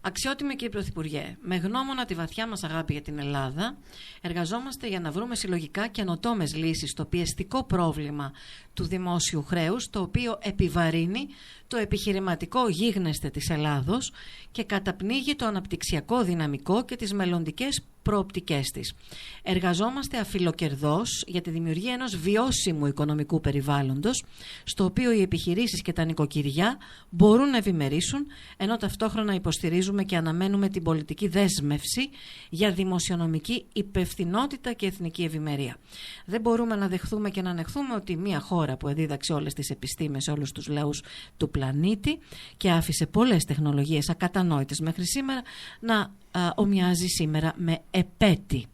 S1: Αξιότιμη κύριε Πρωθυπουργέ, με γνώμονα τη βαθιά μας αγάπη για την Ελλάδα, εργαζόμαστε για να βρούμε συλλογικά καινοτόμες λύσεις στο πιεστικό πρόβλημα του δημόσιου χρέους, το οποίο επιβαρύνει το επιχειρηματικό γίγνεσθε της Ελλάδος και καταπνίγει το αναπτυξιακό δυναμικό και τις μελλοντικές προοπτικές της. Εργαζόμαστε αφιλοκερδώς για τη δημιουργία ενός βιώσιμου οικονομικού περιβάλλοντος, στο οποίο οι επιχειρήσεις και τα νοικοκυριά μπορούν να ευημερήσουν, ενώ ταυτόχρονα υποστηρίζουμε και αναμένουμε την πολιτική δέσμευση για δημοσιονομική υπευθυνότητα και εθνική ευημερία. Δεν μπορούμε να δεχθούμε και να ανεχθούμε ότι μια χώρα που εδίδαξε όλες τις επιστήμες σε όλους τους λαούς του πλανήτη και άφησε πολλές τεχνολογίες ακατανόητες μέχρι σήμερα να ομοιάζει σήμερα με επέτη.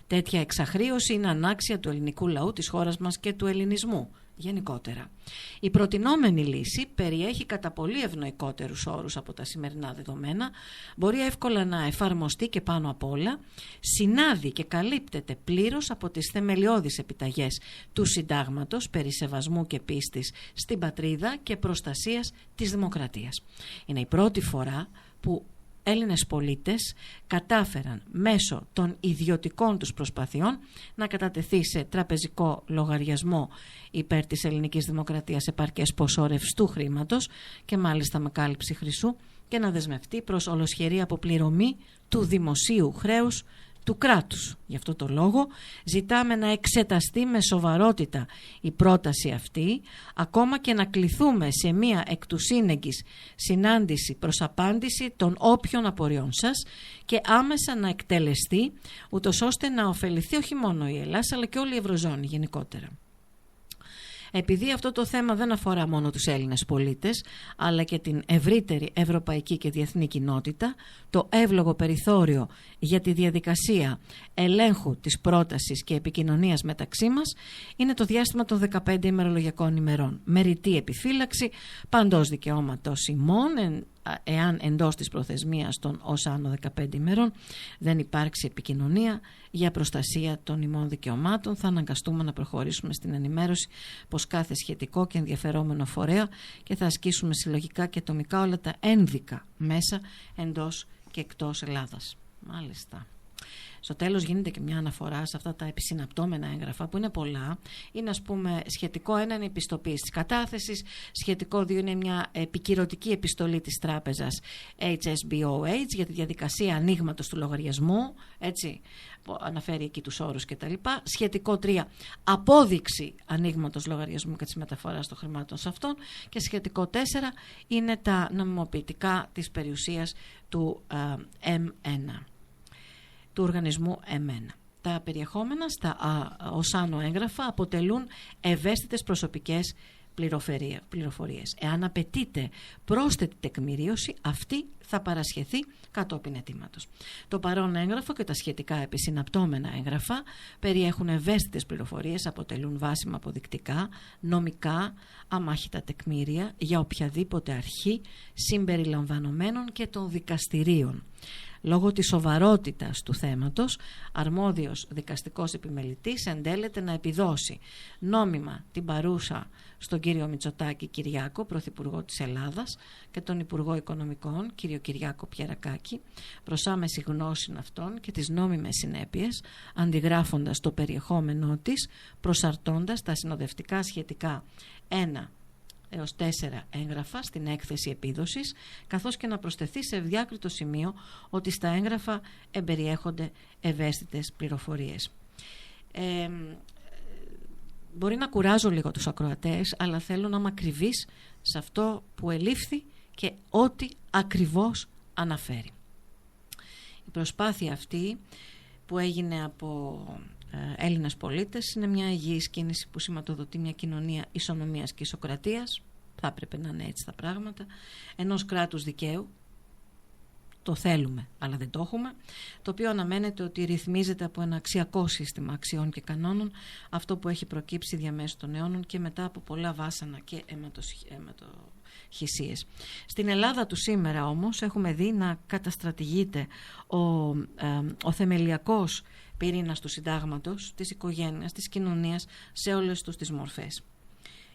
S1: Τέτοια εξαχρίωση είναι ανάξια του ελληνικού λαού, της χώρας μας και του ελληνισμού γενικότερα. Η προτινόμενη λύση περιέχει κατά πολύ ευνοϊκότερους όρους από τα σημερινά δεδομένα, μπορεί εύκολα να εφαρμοστεί και πάνω απ' όλα συνάδει και καλύπτεται πλήρως από τις θεμελιώδεις επιταγές του συντάγματος περί σεβασμού και πίστης στην πατρίδα και προστασίας της δημοκρατίας. Είναι η πρώτη φορά που Έλληνες πολίτες κατάφεραν μέσω των ιδιωτικών τους προσπαθειών να κατατεθεί σε τραπεζικό λογαριασμό υπέρ της ελληνικής δημοκρατίας επαρκές ποσό ρευστού χρήματος και μάλιστα με κάλυψη χρυσού και να δεσμευτεί προς ολοσχερή αποπληρωμή του δημοσίου χρέους του κράτους. Γι' αυτό το λόγο ζητάμε να εξεταστεί με σοβαρότητα η πρόταση αυτή, ακόμα και να κληθούμε σε μία εκ του σύνεγγυς συνάντηση προς απάντηση των όποιων απορριών σας και άμεσα να εκτελεστεί, ούτως ώστε να ωφεληθεί όχι μόνο η Ελλάδα αλλά και όλη η Ευρωζώνη γενικότερα. Επειδή αυτό το θέμα δεν αφορά μόνο τους Έλληνες πολίτες, αλλά και την ευρύτερη ευρωπαϊκή και διεθνή κοινότητα, το εύλογο περιθώριο για τη διαδικασία ελέγχου της πρότασης και επικοινωνίας μεταξύ μας είναι το διάστημα των 15 ημερολογιακών ημερών. Με ρητή επιφύλαξη παντός δικαιώματος ημών, εάν εντός της προθεσμίας των ως άνω 15 ημερών δεν υπάρξει επικοινωνία για προστασία των ημών δικαιωμάτων, θα αναγκαστούμε να προχωρήσουμε στην ενημέρωση πως κάθε σχετικό και ενδιαφερόμενο φορέα και θα ασκήσουμε συλλογικά και ατομικά όλα τα ένδικα μέσα εντός και εκτός Ελλάδας. Μάλιστα. Στο τέλος γίνεται και μια αναφορά σε αυτά τα επισυναπτώμενα έγγραφα που είναι πολλά. Είναι, ας πούμε, σχετικό ένα είναι η πιστοποίηση της κατάθεσης, σχετικό δύο είναι μια επικυρωτική επιστολή της τράπεζας HSBOH για τη διαδικασία ανοίγματος του λογαριασμού, έτσι, που αναφέρει εκεί τους όρους κτλ. Σχετικό 3, απόδειξη ανοίγματος λογαριασμού και της μεταφοράς των χρημάτων σε αυτόν. Και σχετικό 4 είναι τα νομιμοποιητικά της περιουσίας του M1. Του οργανισμού M1. Τα περιεχόμενα στα ως άνω έγγραφα αποτελούν ευαίσθητες προσωπικές πληροφορίες. Εάν απαιτείται πρόσθετη τεκμηρίωση, αυτή θα παρασχεθεί κατόπιν αιτήματος. Το παρόν έγγραφο και τα σχετικά επισυναπτώμενα έγγραφα περιέχουν ευαίσθητες πληροφορίες, αποτελούν βάσιμα αποδεικτικά, νομικά, αμάχητα τεκμήρια για οποιαδήποτε αρχή συμπεριλαμβανομένων και των δικαστηρίων. Λόγω της σοβαρότητας του θέματος, αρμόδιος δικαστικός επιμελητής εντέλεται να επιδώσει νόμιμα την παρούσα στον κύριο Μητσοτάκη Κυριάκο, Πρωθυπουργό της Ελλάδας, και τον Υπουργό Οικονομικών, κύριο Κυριάκο Πιερακάκη, προς άμεση γνώση αυτών και τις νόμιμες συνέπειες, αντιγράφοντας το περιεχόμενό της, προσαρτώντας τα συνοδευτικά σχετικά 1 έως 4 έγγραφα στην έκθεση επίδοσης, καθώς και να προσθεθεί σε ευδιάκριτο σημείο ότι στα έγγραφα εμπεριέχονται ευαίσθητες πληροφορίες. Μπορεί να κουράζω λίγο τους ακροατές, αλλά θέλω να είμαι ακριβής σε αυτό που ελήφθη και ό,τι ακριβώς αναφέρει. Η προσπάθεια αυτή που έγινε από Έλληνες πολίτες είναι μια υγιής κίνηση που σηματοδοτεί μια κοινωνία ισονομίας και ισοκρατίας, θα έπρεπε να είναι έτσι τα πράγματα, ενός κράτους δικαίου, το θέλουμε αλλά δεν το έχουμε, το οποίο αναμένεται ότι ρυθμίζεται από ένα αξιακό σύστημα αξιών και κανόνων, αυτό που έχει προκύψει διαμέσου των αιώνων και μετά από πολλά βάσανα και αιματοχυσίες. Στην Ελλάδα του σήμερα όμως έχουμε δει να καταστρατηγείται ο θεμελιακός πυρήνας του συντάγματος, της οικογένειας, της κοινωνίας σε όλες τους τις μορφές.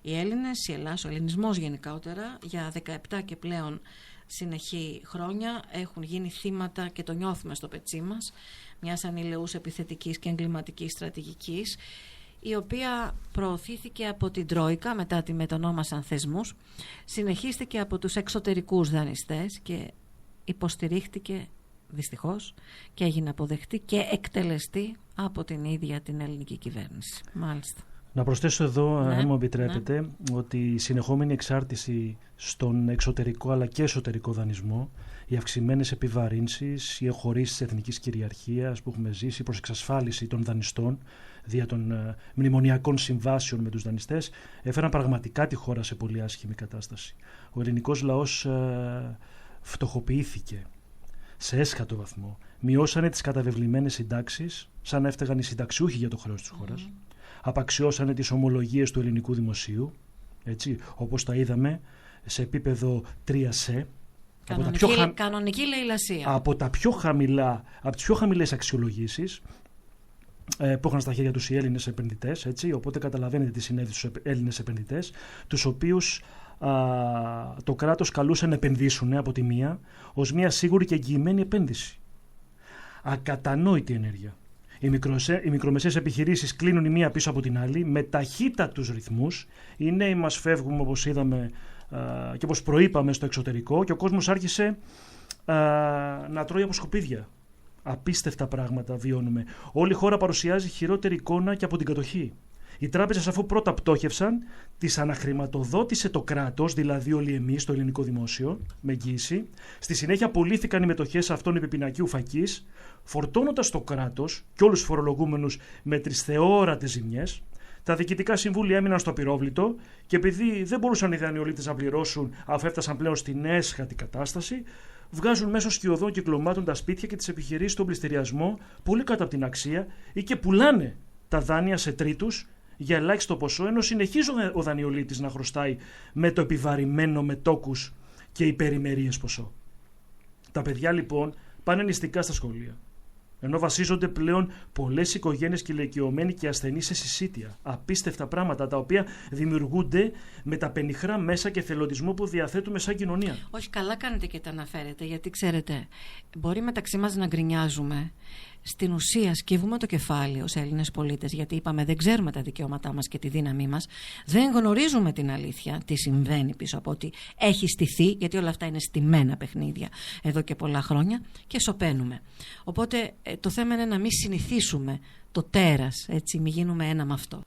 S1: Οι Έλληνες, η Ελλάδα, ο ελληνισμός γενικότερα για 17 και πλέον συνεχή χρόνια έχουν γίνει θύματα και το νιώθουμε στο πετσί μας μιας ανηλαιούς επιθετικής και εγκληματικής στρατηγικής, η οποία προωθήθηκε από την Τρόικα μετά τη μετονόμασαν θεσμούς, συνεχίστηκε από τους εξωτερικούς δανειστές και υποστηρίχτηκε δυστυχώς, και έγινε αποδεκτή και εκτελεστή από την ίδια την ελληνική κυβέρνηση. Μάλιστα.
S2: Να προσθέσω εδώ, αν μου επιτρέπετε, ότι η συνεχόμενη εξάρτηση στον εξωτερικό αλλά και εσωτερικό δανεισμό, οι αυξημένες επιβαρύνσεις, οι εχωρήσεις της εθνικής κυριαρχίας που έχουμε ζήσει προς εξασφάλιση των δανειστών δια των μνημονιακών συμβάσεων με τους δανειστές, έφεραν πραγματικά τη χώρα σε πολύ άσχημη κατάσταση. Ο ελληνικός λαός φτωχοποιήθηκε σε έσχατο βαθμό. Μειώσανε τις καταβεβλημένες συντάξεις, σαν να έφταιγαν οι συνταξιούχοι για το χρέος της χώρας. Απαξιώσανε τις ομολογίες του ελληνικού δημοσίου, έτσι, όπως τα είδαμε σε επίπεδο 3C.
S1: Κανονική λαιλασία.
S2: Από τις πιο χαμηλές αξιολογήσεις που είχαν στα χέρια τους οι Έλληνες επενδυτές, έτσι, οπότε καταλαβαίνετε τι συνέβη στους Έλληνες επενδυτές, τους οποίους το κράτος καλούσε να επενδύσουν από τη μία ως μια σίγουρη και εγγυημένη επένδυση. Ακατανόητη ενέργεια. Οι μικρομεσαίες επιχειρήσεις κλείνουν η μία πίσω από την άλλη με ταχύτατους ρυθμούς. Οι νέοι μας φεύγουν, όπως είδαμε και όπως προείπαμε, στο εξωτερικό, και ο κόσμος άρχισε να τρώει από σκουπίδια. Απίστευτα πράγματα βιώνουμε. Όλη η χώρα παρουσιάζει χειρότερη εικόνα και από την κατοχή. Οι τράπεζες, αφού πρώτα πτώχευσαν, τις αναχρηματοδότησε το κράτος, δηλαδή όλοι εμείς, το ελληνικό δημόσιο, με εγγύηση. Στη συνέχεια απολύθηκαν οι μετοχές αυτών επί πινακίου φακής, φορτώνοντας το κράτος και όλους τους φορολογούμενους με τρισθεόρατες ζημιές. Τα διοικητικά συμβούλια έμειναν στο απειρόβλητο και επειδή δεν μπορούσαν οι δανειολήπτες να πληρώσουν, αφού έφτασαν πλέον στην έσχατη κατάσταση, βγάζουν μέσω σκιωδών κυκλωμάτων τα σπίτια και τις επιχειρήσεις στον πληστηριασμό πολύ κάτω από την αξία ή και πουλάνε τα δάνεια σε τρίτους για ελάχιστο ποσό, ενώ συνεχίζει ο δανειολήπτης να χρωστάει με το επιβαρημένο με τόκους και υπερημερίες ποσό. Τα παιδιά λοιπόν πάνε νηστικά στα σχολεία, ενώ βασίζονται πλέον πολλές οικογένειες και ηλικιωμένοι και ασθενείς σε συσίτια. Απίστευτα πράγματα τα οποία δημιουργούνται με τα πενιχρά μέσα και θελοντισμό που διαθέτουμε σαν κοινωνία.
S1: Όχι, καλά κάνετε και τα αναφέρετε, γιατί ξέρετε, μπορεί μεταξύ μας να γκρινιάζουμε. Στην ουσία σκύβουμε το κεφάλι ως Έλληνες πολίτες, γιατί είπαμε δεν ξέρουμε τα δικαιώματά μας και τη δύναμή μας, δεν γνωρίζουμε την αλήθεια, τι συμβαίνει πίσω από ό,τι έχει στηθεί, γιατί όλα αυτά είναι στημένα παιχνίδια εδώ και πολλά χρόνια, και σωπαίνουμε. Οπότε το θέμα είναι να μην συνηθίσουμε το τέρας, έτσι, μην γίνουμε ένα με αυτό.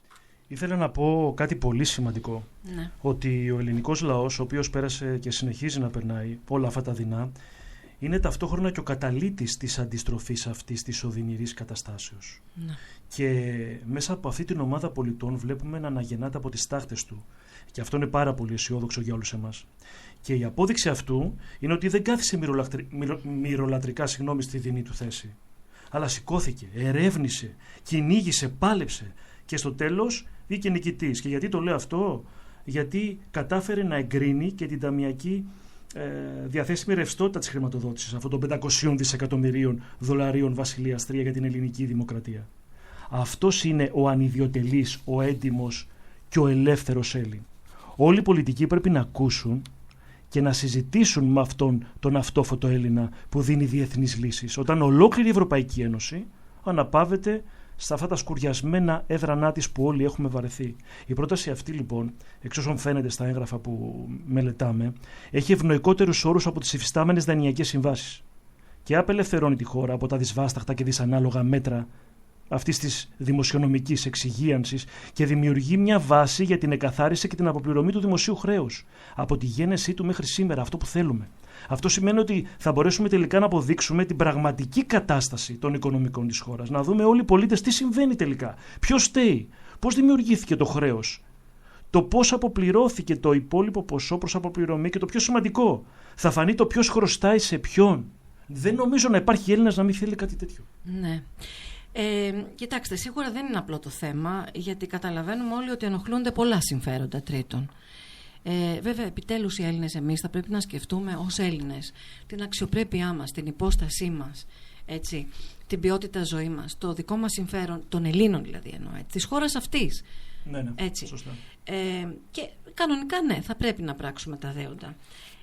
S2: Ήθελα να πω κάτι πολύ σημαντικό,
S1: ναι.
S2: Ότι ο ελληνικός λαός, ο οποίος πέρασε και συνεχίζει να περνάει όλα αυτά τα δεινά, είναι ταυτόχρονα και ο καταλύτης της αντιστροφής αυτής της οδυνηρής καταστάσεως. Ναι. Και μέσα από αυτή την ομάδα πολιτών βλέπουμε να αναγεννάται από τις τάχτες του. Και αυτό είναι πάρα πολύ αισιόδοξο για όλους εμάς. Και η απόδειξη αυτού είναι ότι δεν κάθισε μυρολατρικά στη δινή του θέση. Αλλά σηκώθηκε, ερεύνησε, κυνήγησε, πάλεψε και στο τέλος βγήκε νικητής. Και γιατί το λέω αυτό? Γιατί κατάφερε να εγκρίνει και την ταμιακή διαθέσιμη ρευστότητα της χρηματοδότησης αυτών των 500 δισεκατομμυρίων δολαρίων Βασιλείας 3 για την ελληνική δημοκρατία. Αυτός είναι ο ανιδιοτελής, ο έντιμος και ο ελεύθερος Έλλην. Όλοι οι πολιτικοί πρέπει να ακούσουν και να συζητήσουν με αυτόν τον αυτόφωτο Έλληνα που δίνει διεθνείς λύσεις, όταν ολόκληρη η Ευρωπαϊκή Ένωση αναπαύεται στα αυτά τα σκουριασμένα έδρανά της που όλοι έχουμε βαρεθεί. Η πρόταση αυτή λοιπόν, εξ όσων φαίνεται στα έγγραφα που μελετάμε, έχει ευνοϊκότερους όρους από τις υφιστάμενες δανειακές συμβάσεις και απελευθερώνει τη χώρα από τα δυσβάσταχτα και δυσανάλογα μέτρα αυτής της δημοσιονομικής εξυγίανσης και δημιουργεί μια βάση για την εκαθάριση και την αποπληρωμή του δημοσίου χρέους από τη γένεσή του μέχρι σήμερα, αυτό που θέλουμε. Αυτό σημαίνει ότι θα μπορέσουμε τελικά να αποδείξουμε την πραγματική κατάσταση των οικονομικών της χώρας. Να δούμε όλοι οι πολίτες τι συμβαίνει τελικά. Ποιος φταίει, πώς δημιουργήθηκε το χρέος, το πώς αποπληρώθηκε το υπόλοιπο ποσό προς αποπληρωμή και το πιο σημαντικό, θα φανεί το ποιος χρωστάει σε ποιον. Δεν νομίζω να υπάρχει Έλληνας να μην θέλει κάτι τέτοιο.
S1: Ναι. Κοιτάξτε, σίγουρα δεν είναι απλό το θέμα, γιατί καταλαβαίνουμε όλοι ότι ενοχλούνται πολλά συμφέροντα τρίτων. Βέβαια, επιτέλους οι Έλληνες εμείς θα πρέπει να σκεφτούμε ως Έλληνες την αξιοπρέπειά μας, την υπόστασή μας, έτσι, την ποιότητα ζωή μας, το δικό μας συμφέρον, των Ελλήνων δηλαδή εννοώ, της χώρας αυτής.
S2: Ναι,
S1: έτσι.
S2: Σωστά.
S1: Και κανονικά ναι, θα πρέπει να πράξουμε τα δέοντα.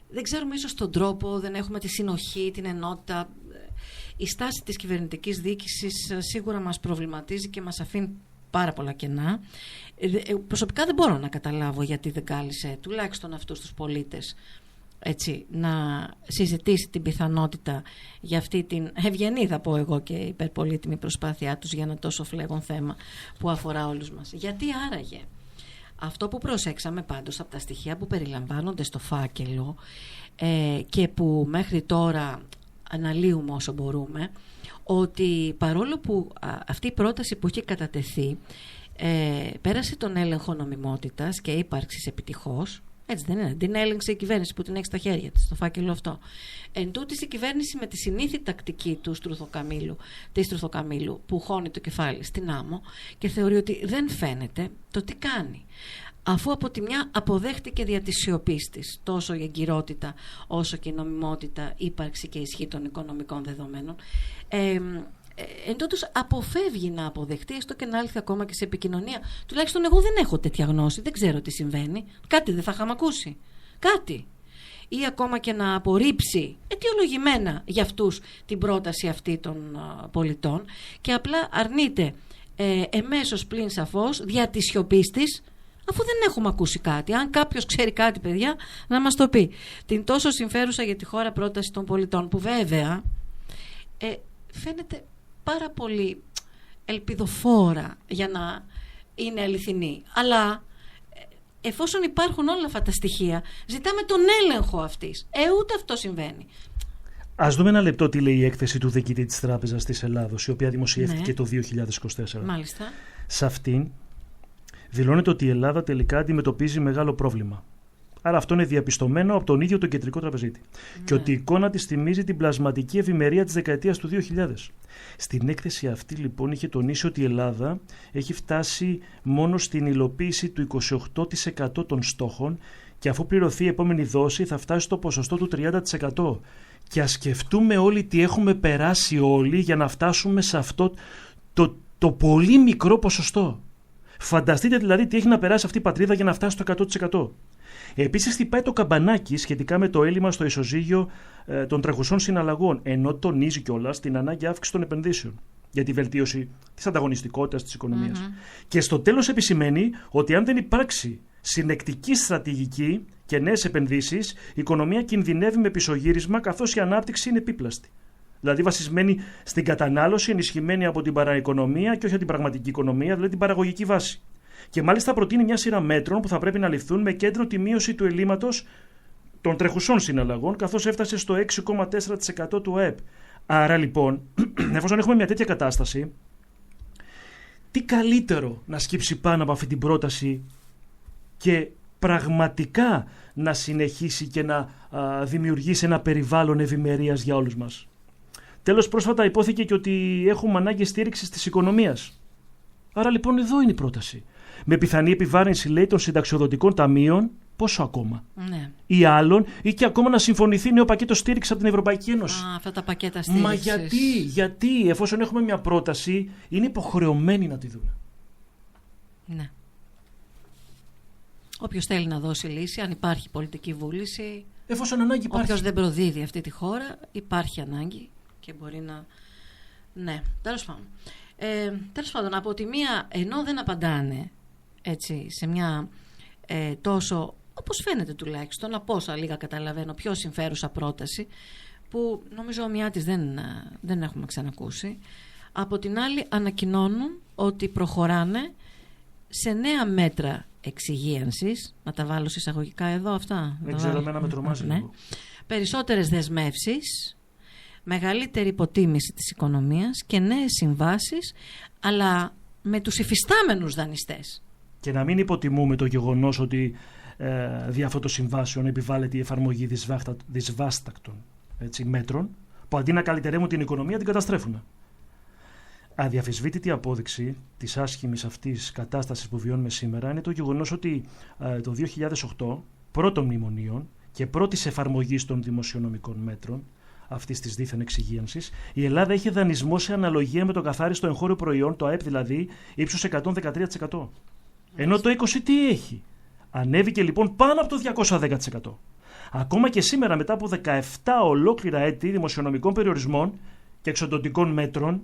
S1: Δεν ξέρουμε ίσως τον τρόπο, δεν έχουμε τη συνοχή, την ενότητα. Η στάση της κυβερνητικής διοίκησης σίγουρα μας προβληματίζει και μας αφήνει πάρα πολλά κενά. Προσωπικά δεν μπορώ να καταλάβω γιατί δεν κάλυσε τουλάχιστον αυτούς τους πολίτες έτσι, να συζητήσει την πιθανότητα για αυτή την ευγενή, θα πω εγώ, και υπερπολίτιμη προσπάθειά τους για ένα τόσο φλέγον θέμα που αφορά όλους μας. Γιατί άραγε? Αυτό που προσέξαμε πάντως από τα στοιχεία που περιλαμβάνονται στο φάκελο και που μέχρι τώρα αναλύουμε όσο μπορούμε, ότι παρόλο που αυτή η πρόταση που έχει κατατεθεί πέρασε τον έλεγχο νομιμότητας και ύπαρξης επιτυχώς, έτσι δεν είναι? Την έλεγξε η κυβέρνηση που την έχει στα χέρια της, στο φάκελο αυτό. Εν τούτης η κυβέρνηση με τη συνήθη τακτική της Στρουθοκαμήλου, που χώνει το κεφάλι στην άμμο και θεωρεί ότι δεν φαίνεται το τι κάνει. Αφού από τη μια αποδέχτηκε δια της σιωπής της τόσο η εγκυρότητα όσο και η νομιμότητα, ύπαρξη και ισχύ των οικονομικών δεδομένων, εν τούτους αποφεύγει να αποδεχτεί, έστω και να έλθει ακόμα και σε επικοινωνία. Τουλάχιστον εγώ δεν έχω τέτοια γνώση, δεν ξέρω τι συμβαίνει. Κάτι δεν θα είχαμε ακούσει. Κάτι. Ή ακόμα και να απορρίψει αιτιολογημένα για αυτούς την πρόταση αυτή των πολιτών και απλά αρνείται εμέσως πλην σαφώς δια της σιωπής της, αφού δεν έχουμε ακούσει κάτι. Αν κάποιος ξέρει κάτι, παιδιά, να μας το πει. Την τόσο συμφέρουσα για τη χώρα πρόταση των πολιτών, που βέβαια φαίνεται πάρα πολύ ελπιδοφόρα για να είναι αληθινή. Αλλά εφόσον υπάρχουν όλα αυτά τα στοιχεία, ζητάμε τον έλεγχο αυτής. Ούτε αυτό συμβαίνει.
S2: Ας δούμε ένα λεπτό τι λέει η έκθεση του διοικητή της Τράπεζας της Ελλάδος, η οποία δημοσιεύτηκε το 2024.
S1: Μάλιστα.
S2: Σε αυτήν δηλώνεται ότι η Ελλάδα τελικά αντιμετωπίζει μεγάλο πρόβλημα. Άρα αυτό είναι διαπιστωμένο από τον ίδιο τον κεντρικό τραπεζίτη. Και ότι η εικόνα της θυμίζει την πλασματική ευημερία της δεκαετίας του 2000. Στην έκθεση αυτή λοιπόν είχε τονίσει ότι η Ελλάδα έχει φτάσει μόνο στην υλοποίηση του 28% των στόχων και αφού πληρωθεί η επόμενη δόση θα φτάσει στο ποσοστό του 30%. Και ας σκεφτούμε όλοι τι έχουμε περάσει όλοι για να φτάσουμε σε αυτό το πολύ μικρό ποσοστό. Φανταστείτε δηλαδή τι έχει να περάσει αυτή η πατρίδα για να φτάσει στο 100%. Επίσης χτυπάει το καμπανάκι σχετικά με το έλλειμμα στο ισοζύγιο των τρεχουσών συναλλαγών, ενώ τονίζει κιόλας την ανάγκη αύξηση των επενδύσεων για τη βελτίωση της ανταγωνιστικότητας της οικονομίας. Και στο τέλος επισημαίνει ότι αν δεν υπάρξει συνεκτική στρατηγική και νέες επενδύσεις, η οικονομία κινδυνεύει με πισωγύρισμα καθώς η ανάπτυξη είναι επίπλαστη. Δηλαδή βασισμένη στην κατανάλωση, ενισχυμένη από την παραοικονομία και όχι από την πραγματική οικονομία, δηλαδή την παραγωγική βάση. Και μάλιστα προτείνει μια σειρά μέτρων που θα πρέπει να ληφθούν με κέντρο τη μείωση του ελλείμματος των τρεχουσών συναλλαγών, καθώς έφτασε στο 6,4% του ΑΕΠ. Άρα λοιπόν, εφόσον έχουμε μια τέτοια κατάσταση, τι καλύτερο να σκύψει πάνω από αυτή την πρόταση και πραγματικά να συνεχίσει και να δημιουργήσει ένα περιβάλλον ευημερίας για όλους μας. Τέλος, πρόσφατα υπόθηκε και ότι έχουμε ανάγκη στήριξης της οικονομίας. Άρα λοιπόν εδώ είναι η πρόταση. Με πιθανή επιβάρυνση, λέει, των συνταξιοδοτικών ταμείων, πόσο ακόμα?
S1: Ναι.
S2: Ή άλλων, ή και ακόμα να συμφωνηθεί νέο πακέτο στήριξη από την Ευρωπαϊκή Ένωση.
S1: Αυτά τα πακέτα στήριξης.
S2: Μα γιατί, εφόσον έχουμε μια πρόταση, είναι υποχρεωμένοι να τη δουν.
S1: Ναι. Όποιος θέλει να δώσει λύση, αν υπάρχει πολιτική βούληση.
S2: Εφόσον ανάγκη υπάρχει.
S1: Όποιος δεν προδίδει αυτή τη χώρα, υπάρχει ανάγκη και μπορεί να. Ναι, τέλος πάντων. Τέλος πάντων, από τη μία, ενώ δεν απαντάνε έτσι, σε μια τόσο, όπως φαίνεται τουλάχιστον, από όσα λίγα καταλαβαίνω, πιο συμφέρουσα πρόταση, που νομίζω ομοιά της δεν έχουμε ξανακούσει. Από την άλλη, ανακοινώνουν ότι προχωράνε σε νέα μέτρα εξυγίανσης. Να τα βάλω εισαγωγικά εδώ αυτά.
S2: Δεν ξέρω, εμένα με τρομάζει λίγο.
S1: Περισσότερες δεσμεύσεις, μεγαλύτερη υποτίμηση της οικονομίας και νέες συμβάσεις, αλλά με τους υφιστάμενους δανειστές.
S2: Και να μην υποτιμούμε το γεγονός ότι δι' αυτών των συμβάσεων επιβάλλεται η εφαρμογή δυσβάστακτων μέτρων που αντί να καλυτερεύουν την οικονομία την καταστρέφουν. Αδιαφυσβήτητη απόδειξη της άσχημης αυτής κατάστασης που βιώνουμε σήμερα είναι το γεγονός ότι το 2008, πρώτων μνημονίων και πρώτης εφαρμογής των δημοσιονομικών μέτρων αυτής της δίθεν εξυγίανσης, η Ελλάδα είχε δανεισμό σε αναλογία με το καθάριστο εγχώριο προϊόν, το ΑΕΠ δηλαδή, ύψους 113%. Ενώ το 20% τι έχει? Ανέβηκε λοιπόν πάνω από το 210%. Ακόμα και σήμερα, μετά από 17 ολόκληρα έτη δημοσιονομικών περιορισμών και εξοντωτικών μέτρων,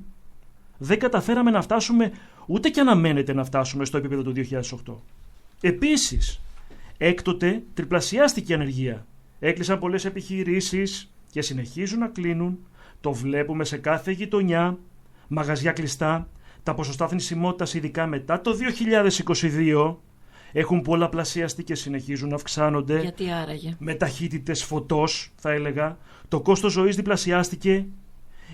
S2: δεν καταφέραμε να φτάσουμε, ούτε και αναμένεται να φτάσουμε στο επίπεδο του 2008. Επίσης, έκτοτε τριπλασιάστηκε η ανεργία Έκλεισαν πολλές επιχειρήσεις και συνεχίζουν να κλείνουν. Το βλέπουμε σε κάθε γειτονιά, μαγαζιά κλειστά. Τα ποσοστά θνησιμότητας, ειδικά μετά το 2022, έχουν πολλαπλασιαστεί και συνεχίζουν να αυξάνονται.
S1: Γιατί άραγε?
S2: Με ταχύτητες φωτός, θα έλεγα. Το κόστος ζωής διπλασιάστηκε.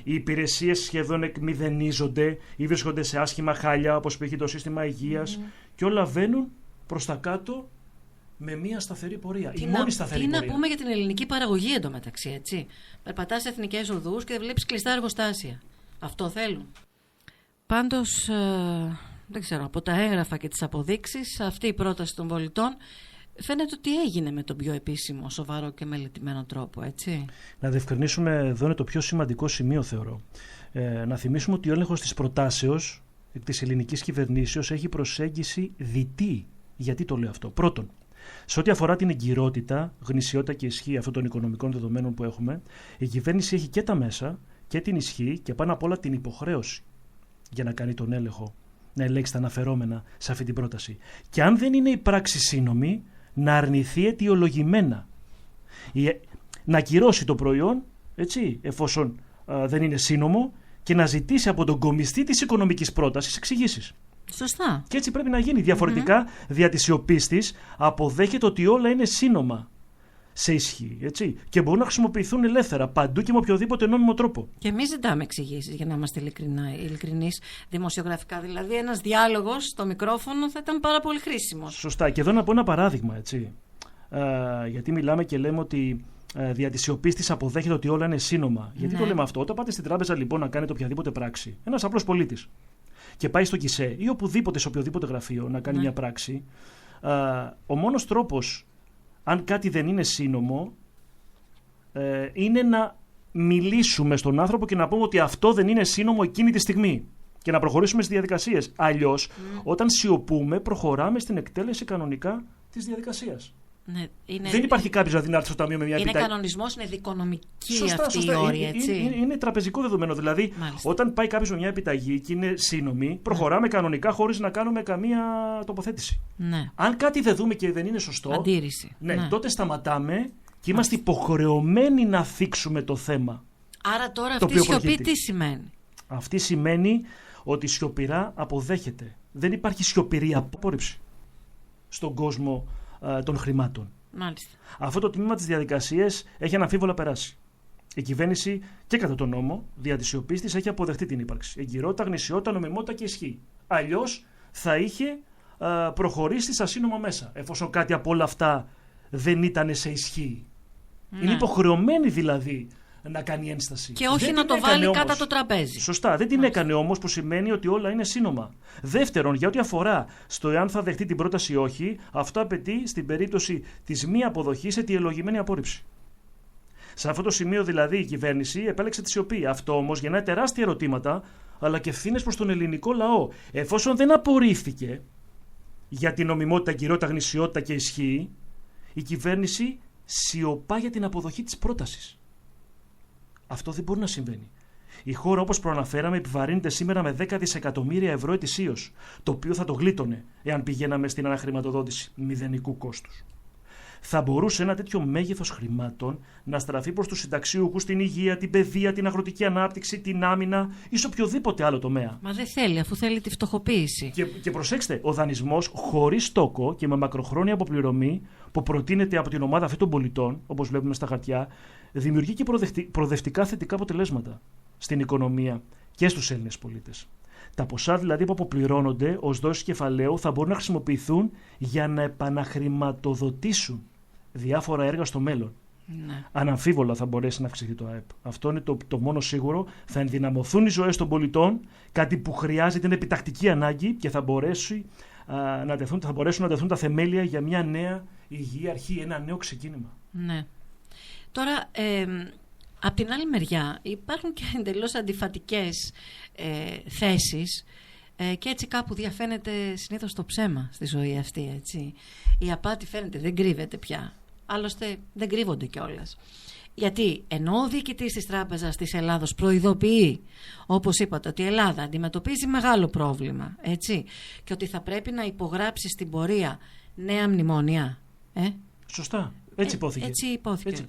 S2: Οι υπηρεσίες σχεδόν εκμηδενίζονται ή βρίσκονται σε άσχημα χάλια, όπως π.χ. το σύστημα υγείας, και όλα βαίνουν προς τα κάτω με μια σταθερή πορεία. Η μόνη σταθερή πορεία.
S1: Τι να πούμε για την ελληνική παραγωγή εντωμεταξύ, έτσι. Περπατάς σε εθνικές οδούς και βλέπεις κλειστά εργοστάσια. Αυτό θέλουν. Πάντως, δεν ξέρω, από τα έγγραφα και τις αποδείξεις, αυτή η πρόταση των πολιτών φαίνεται ότι έγινε με τον πιο επίσημο, σοβαρό και μελετημένο τρόπο, έτσι.
S2: Να διευκρινίσουμε, εδώ είναι το πιο σημαντικό σημείο, θεωρώ. Να θυμίσουμε ότι ο έλεγχος της προτάσεως της ελληνικής κυβερνήσεως έχει προσέγγιση διτή. Γιατί το λέω αυτό? Πρώτον, σε ό,τι αφορά την εγκυρότητα, γνησιότητα και ισχύ αυτών των οικονομικών δεδομένων που έχουμε, η κυβέρνηση έχει και τα μέσα και την ισχύ και πάνω απ' όλα την υποχρέωση για να κάνει τον έλεγχο, να ελέγξει τα αναφερόμενα σε αυτή την πρόταση. Και αν δεν είναι η πράξη σύνομη, να αρνηθεί αιτιολογημένα. Να ακυρώσει το προϊόν, έτσι, εφόσον δεν είναι σύνομο, και να ζητήσει από τον κομιστή της οικονομικής πρότασης εξηγήσεις.
S1: Σωστά.
S2: Και έτσι πρέπει να γίνει. Διαφορετικά, δια της σιωπής της, αποδέχεται ότι όλα είναι σύνομα σε ισχύ. Έτσι, και μπορούν να χρησιμοποιηθούν ελεύθερα παντού και με οποιοδήποτε νόμιμο τρόπο.
S1: Και εμείς ζητάμε εξηγήσεις, για να είμαστε ειλικρινείς, δημοσιογραφικά. Δηλαδή, ένας διάλογος στο μικρόφωνο θα ήταν πάρα πολύ χρήσιμος.
S2: Σωστά. Και εδώ να πω ένα παράδειγμα, έτσι. Γιατί μιλάμε και λέμε ότι δια της σιωπής της αποδέχεται ότι όλα είναι σύνομα. Γιατί το λέμε αυτό? Όταν πάτε στην τράπεζα, λοιπόν, να κάνετε οποιαδήποτε πράξη, ένας απλός πολίτης, και πάει στο ΚΙΣΕ ή οπουδήποτε, σε οποιοδήποτε γραφείο, να κάνει μια πράξη, ο μόνος τρόπος, αν κάτι δεν είναι σύνομο, είναι να μιλήσουμε στον άνθρωπο και να πούμε ότι αυτό δεν είναι σύνομο εκείνη τη στιγμή και να προχωρήσουμε στις διαδικασίες. Αλλιώς, όταν σιωπούμε, προχωράμε στην εκτέλεση κανονικά της διαδικασίας.
S1: Ναι,
S2: δεν υπάρχει κάποιος να έρθει στο ταμείο με μια επιταγή.
S1: Είναι κανονισμός, είναι δικονομική αυτή η όρη, έτσι.
S2: Είναι τραπεζικό δεδομένο. Δηλαδή, όταν πάει κάποιος με μια επιταγή και είναι σύνομη, προχωράμε κανονικά χωρίς να κάνουμε καμία τοποθέτηση.
S1: Ναι.
S2: Αν κάτι δεν δούμε και δεν είναι σωστό,
S1: αντίρρηση.
S2: Ναι, τότε σταματάμε και είμαστε υποχρεωμένοι να θίξουμε το θέμα.
S1: Άρα τώρα αυτή η σιωπή τι σημαίνει?
S2: Αυτή σημαίνει ότι σιωπηρά αποδέχεται. Δεν υπάρχει σιωπηρή απόρριψη στον κόσμο των χρημάτων.
S1: Μάλιστα.
S2: Αυτό το τμήμα της διαδικασίας έχει αναμφίβολα περάσει. Η κυβέρνηση και κατά τον νόμο, δια της σιωπής της, έχει αποδεχτεί την ύπαρξη. Εγκυρότητα, γνησιότητα, νομιμότητα και ισχύ. Αλλιώς θα είχε προχωρήσει στα σύνομα μέσα, εφόσον κάτι από όλα αυτά δεν ήταν σε ισχύ. Ναι. Είναι υποχρεωμένη δηλαδή να κάνει ένσταση.
S1: Και όχι να το βάλει όμως κάτω το τραπέζι.
S2: Σωστά. Δεν την έκανε όμως, που σημαίνει ότι όλα είναι σύνομα. Δεύτερον, για ό,τι αφορά στο εάν θα δεχτεί την πρόταση ή όχι, αυτό απαιτεί στην περίπτωση της μη αποδοχής αιτιολογημένη απόρριψη. Σε αυτό το σημείο δηλαδή η κυβέρνηση επέλεξε τη σιωπή. Αυτό όμως γεννάει τεράστια ερωτήματα, αλλά και ευθύνες προς τον ελληνικό λαό. Εφόσον δεν απορρίφθηκε για την νομιμότητα, εγκυρότητα, γνησιότητα και ισχύ, η κυβέρνηση σιωπά για την αποδοχή της πρότασης. Αυτό δεν μπορεί να συμβαίνει. Η χώρα, όπως προαναφέραμε, επιβαρύνεται σήμερα με 10 δισεκατομμύρια ευρώ ετησίως, το οποίο θα το γλίτωνε εάν πηγαίναμε στην αναχρηματοδότηση μηδενικού κόστους. Θα μπορούσε ένα τέτοιο μέγεθος χρημάτων να στραφεί προς τους συνταξιούχους, την υγεία, την παιδεία, την αγροτική ανάπτυξη, την άμυνα ή σε οποιοδήποτε άλλο τομέα.
S1: Μα δεν θέλει, αφού θέλει τη φτωχοποίηση.
S2: Και προσέξτε, ο δανεισμός χωρίς τόκο και με μακροχρόνια αποπληρωμή που προτείνεται από την ομάδα αυτή των πολιτών, όπως βλέπουμε στα χαρτιά, δημιουργεί και προοδευτικά θετικά αποτελέσματα στην οικονομία και στους Έλληνες πολίτες. Τα ποσά δηλαδή που αποπληρώνονται ως δόσεις κεφαλαίου θα μπορούν να χρησιμοποιηθούν για να επαναχρηματοδοτήσουν διάφορα έργα στο μέλλον.
S1: Ναι.
S2: Αναμφίβολα θα μπορέσει να αυξηθεί το ΑΕΠ. Αυτό είναι το μόνο σίγουρο. Θα ενδυναμωθούν οι ζωές των πολιτών, κάτι που χρειάζεται, είναι επιτακτική ανάγκη και θα μπορέσουν να τεθούν τα θεμέλια για μια νέα υγιή αρχή, ένα νέο ξεκίνημα.
S1: Ναι. Τώρα, απ' την άλλη μεριά υπάρχουν και εντελώς αντιφατικές θέσεις και έτσι κάπου διαφαίνεται συνήθως το ψέμα στη ζωή αυτή, έτσι. Η απάτη φαίνεται, δεν κρύβεται πια. Άλλωστε δεν κρύβονται κιόλας. Γιατί ενώ ο διοικητής της Τράπεζας της Ελλάδος προειδοποιεί, όπως είπατε, ότι η Ελλάδα αντιμετωπίζει μεγάλο πρόβλημα, έτσι, και ότι θα πρέπει να υπογράψει στην πορεία νέα μνημόνια.
S2: Σωστά. Έτσι υπόθηκε.
S1: Έτσι υπόθηκε.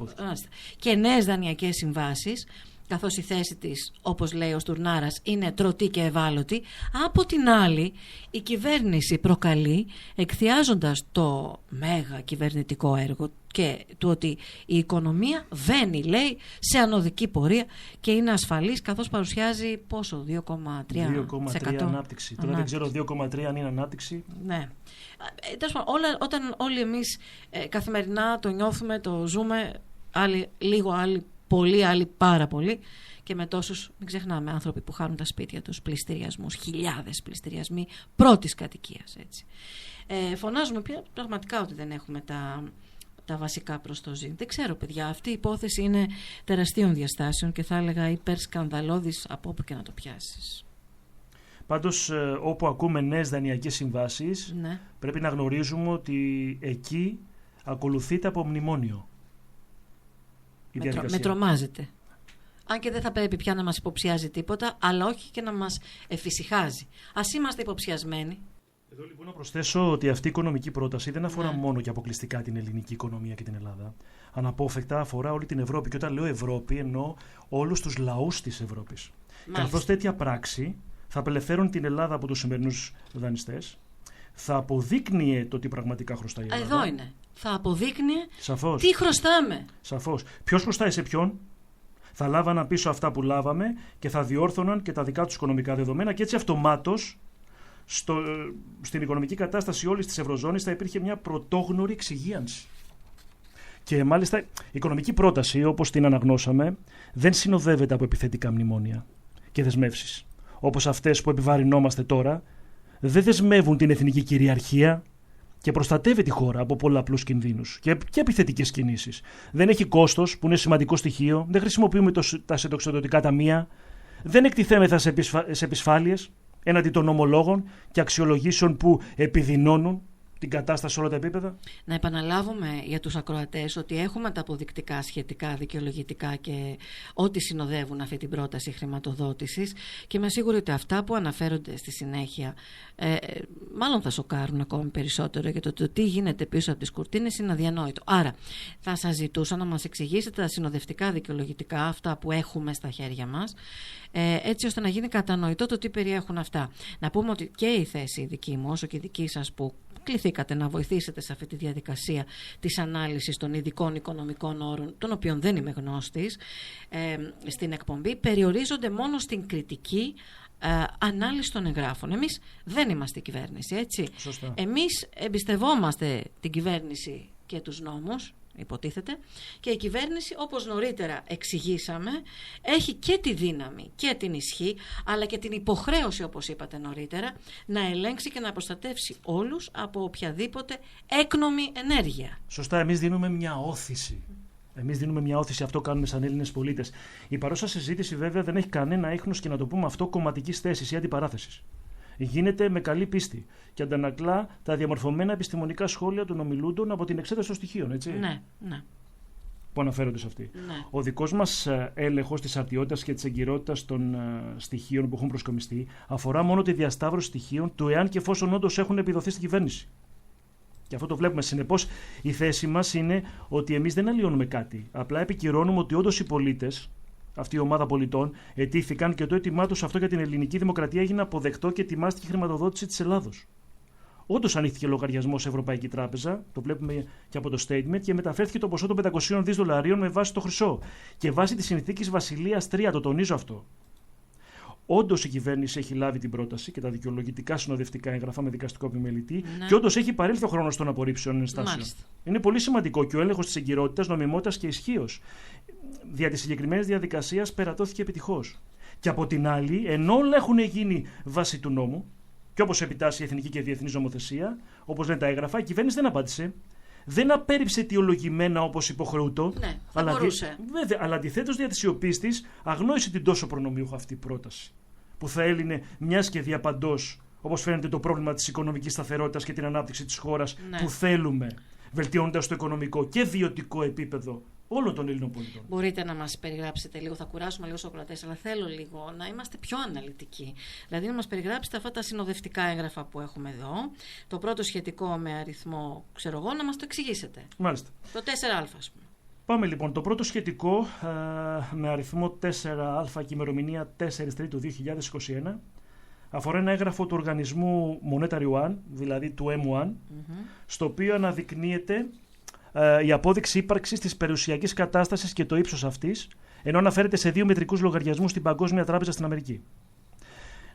S1: Και νέες δανειακές συμβάσεις, καθώς η θέση της, όπως λέει ο Στουρνάρας, είναι τρωτή και ευάλωτη. Από την άλλη, η κυβέρνηση προκαλεί, εκθιάζοντας το μέγα κυβερνητικό έργο και του ότι η οικονομία βαίνει, λέει, σε ανωδική πορεία και είναι ασφαλής, καθώς παρουσιάζει πόσο, 2,3%
S2: ανάπτυξη. Τώρα δεν ξέρω 2,3 αν είναι ανάπτυξη.
S1: Ναι. Όταν όλοι εμείς καθημερινά το νιώθουμε, το ζούμε, άλλοι λίγο, άλλοι πολύ, άλλοι πάρα πολύ, και με τόσους, μην ξεχνάμε, άνθρωποι που χάνουν τα σπίτια τους, πληστηριασμούς, χιλιάδες πληστηριασμοί πρώτης κατοικίας, έτσι. Φωνάζουμε πια πραγματικά ότι δεν έχουμε τα βασικά προς το ζήν. Δεν ξέρω, παιδιά, αυτή η υπόθεση είναι τεραστίων διαστάσεων και θα έλεγα υπερσκανδαλώδης από όπου και να το πιάσεις.
S2: Πάντως, όπου ακούμε νέες δανειακές συμβάσεις,
S1: ναι, πρέπει
S2: να γνωρίζουμε ότι εκεί ακολουθείται από μνημόνιο.
S1: Με τρομάζεται. Αν και δεν θα πρέπει πια να μας υποψιάζει τίποτα, αλλά όχι και να μας εφησυχάζει. Ας είμαστε υποψιασμένοι.
S2: Εδώ λοιπόν να προσθέσω ότι αυτή η οικονομική πρόταση δεν αφορά μόνο και αποκλειστικά την ελληνική οικονομία και την Ελλάδα. Αναπόφευκτα αφορά όλη την Ευρώπη. Και όταν λέω Ευρώπη, εννοώ όλους τους λαούς της Ευρώπης. Καθώς τέτοια πράξη θα απελευθέρουν την Ελλάδα από τους σημερινούς δανειστές, θα αποδείκνυε το τι πραγματικά χρωστάει η Ελλάδα.
S1: Εδώ είναι. Θα αποδείκνυε
S2: σαφώς
S1: τι χρωστάμε.
S2: Σαφώς. Ποιος χρωστάει σε ποιον. Θα λάβαναν πίσω αυτά που λάβαμε και θα διόρθωναν και τα δικά τους οικονομικά δεδομένα, και έτσι αυτομάτως στην οικονομική κατάσταση όλης της Ευρωζώνης θα υπήρχε μια πρωτόγνωρη εξυγίανση. Και μάλιστα η οικονομική πρόταση, όπως την αναγνώσαμε, δεν συνοδεύεται από επιθετικά μνημόνια και δεσμεύσεις. Όπως αυτές που επιβαρυνόμαστε τώρα, δεν δεσμεύουν την εθνική κυριαρχία και προστατεύει τη χώρα από πολλαπλούς κινδύνους και επιθετικές κινήσεις. Δεν έχει κόστος, που είναι σημαντικό στοιχείο, δεν χρησιμοποιούμε τα συνταξιοδοτικά ταμεία, δεν εκτιθέμεθα σε επισφάλειες έναντι των ομολόγων και αξιολογήσεων που επιδεινώνουν την κατάσταση σε όλα τα επίπεδα.
S1: Να επαναλάβουμε για τους ακροατές ότι έχουμε τα αποδεικτικά σχετικά, δικαιολογητικά και ό,τι συνοδεύουν αυτή την πρόταση χρηματοδότησης, και είμαι σίγουρη ότι αυτά που αναφέρονται στη συνέχεια μάλλον θα σοκάρουν ακόμη περισσότερο, για το τι γίνεται πίσω από τις κουρτίνες είναι αδιανόητο. Άρα θα σας ζητούσα να μας εξηγήσετε τα συνοδευτικά δικαιολογητικά, αυτά που έχουμε στα χέρια μας, έτσι ώστε να γίνει κατανοητό το τι περιέχουν αυτά. Να πούμε ότι και η θέση δική μου, όσο και η δική σας που κληθήκατε να βοηθήσετε σε αυτή τη διαδικασία της ανάλυσης των ειδικών οικονομικών όρων, των οποίων δεν είμαι γνώστης, στην εκπομπή, περιορίζονται μόνο στην κριτική ανάλυση των εγγράφων. Εμείς δεν είμαστε η κυβέρνηση, έτσι.
S2: Σωστά.
S1: Εμείς εμπιστευόμαστε την κυβέρνηση και τους νόμους, υποτίθεται, και η κυβέρνηση, όπως νωρίτερα εξηγήσαμε, έχει και τη δύναμη και την ισχύ, αλλά και την υποχρέωση, όπως είπατε νωρίτερα, να ελέγξει και να προστατεύσει όλους από οποιαδήποτε έκνομη ενέργεια.
S2: Σωστά, εμείς δίνουμε μια όθηση. Αυτό κάνουμε σαν Έλληνες πολίτες. Η παρούσα συζήτηση βέβαια δεν έχει κανένα ίχνος, και να το πούμε αυτό, κομματικής θέσης ή αντιπαράθεσης. Γίνεται με καλή πίστη και αντανακλά τα διαμορφωμένα επιστημονικά σχόλια των ομιλούντων από την εξέταση των στοιχείων, έτσι.
S1: Ναι.
S2: Που αναφέρονται σε αυτή.
S1: Ναι.
S2: Ο δικός μας έλεγχος της αρτιότητας και της εγκυρότητας των στοιχείων που έχουν προσκομιστεί αφορά μόνο τη διασταύρωση στοιχείων του εάν και εφόσον όντως έχουν επιδοθεί στην κυβέρνηση. Και αυτό το βλέπουμε. Συνεπώς, η θέση μας είναι ότι εμείς δεν αλλοιώνουμε κάτι. Απλά επικυρώνουμε ότι όντως οι πολίτες, αυτή η ομάδα πολιτών, αιτήθηκαν και το αίτημά τους αυτό για την ελληνική δημοκρατία έγινε αποδεκτό και ετοιμάστηκε η χρηματοδότηση της Ελλάδος. Όντως ανοίχθηκε λογαριασμός σε Ευρωπαϊκή Τράπεζα, το βλέπουμε και από το statement, και μεταφέρθηκε το ποσό των $500 δισεκατομμυρίων με βάση το χρυσό. Και βάσει της συνθήκης Βασιλείας 3, το τονίζω αυτό. Όντως η κυβέρνηση έχει λάβει την πρόταση και τα δικαιολογητικά συνοδευτικά έγγραφα με δικαστικό επιμελητή, και όντως έχει παρέλθει ο χρόνος των απορρίψεων ενστάσεων. Είναι πολύ σημαντικό και ο έλεγχος της εγκυρότητας, νομιμότητας και ισχύως δια της συγκεκριμένης διαδικασίας περατώθηκε επιτυχώς. Και από την άλλη, ενώ όλα έχουν γίνει βάσει του νόμου, και όπως επιτάσσει η εθνική και διεθνής νομοθεσία, όπως λένε τα έγγραφα, η κυβέρνηση δεν απάντησε. Δεν απέρριψε αιτιολογημένα όπως υποχρεούτο.
S1: Ναι, θα μπορούσε.
S2: Βέβαια, αλλά αντιθέτως δια της σιωπής της αγνόησε την τόσο προνομιούχα αυτή πρόταση, που θα έλυνε μιας και διαπαντός, όπως φαίνεται, το πρόβλημα της οικονομικής σταθερότητας και την ανάπτυξη της χώρας που θέλουμε. βελτιώνοντας το οικονομικό και βιωτικό επίπεδο όλων των Ελλήνων πολιτών.
S1: Μπορείτε να μας περιγράψετε λίγο, θα κουράσουμε λίγο στους ακροατές, αλλά θέλω λίγο να είμαστε πιο αναλυτικοί. Δηλαδή να μας περιγράψετε αυτά τα συνοδευτικά έγγραφα που έχουμε εδώ. Το πρώτο σχετικό με αριθμό, ξέρω εγώ, να μας το εξηγήσετε.
S2: Μάλιστα.
S1: Το 4α, ας πούμε.
S2: Πάμε λοιπόν. Το πρώτο σχετικό με αριθμό 4α και ημερομηνία 4 Τρίτου 2021 αφορά ένα έγγραφο του οργανισμού Monetary One, δηλαδή του M1, στο οποίο αναδεικνύεται η απόδειξη ύπαρξης της περιουσιακής κατάστασης και το ύψος αυτής, ενώ αναφέρεται σε 2 μετρικούς λογαριασμούς στην Παγκόσμια Τράπεζα στην Αμερική.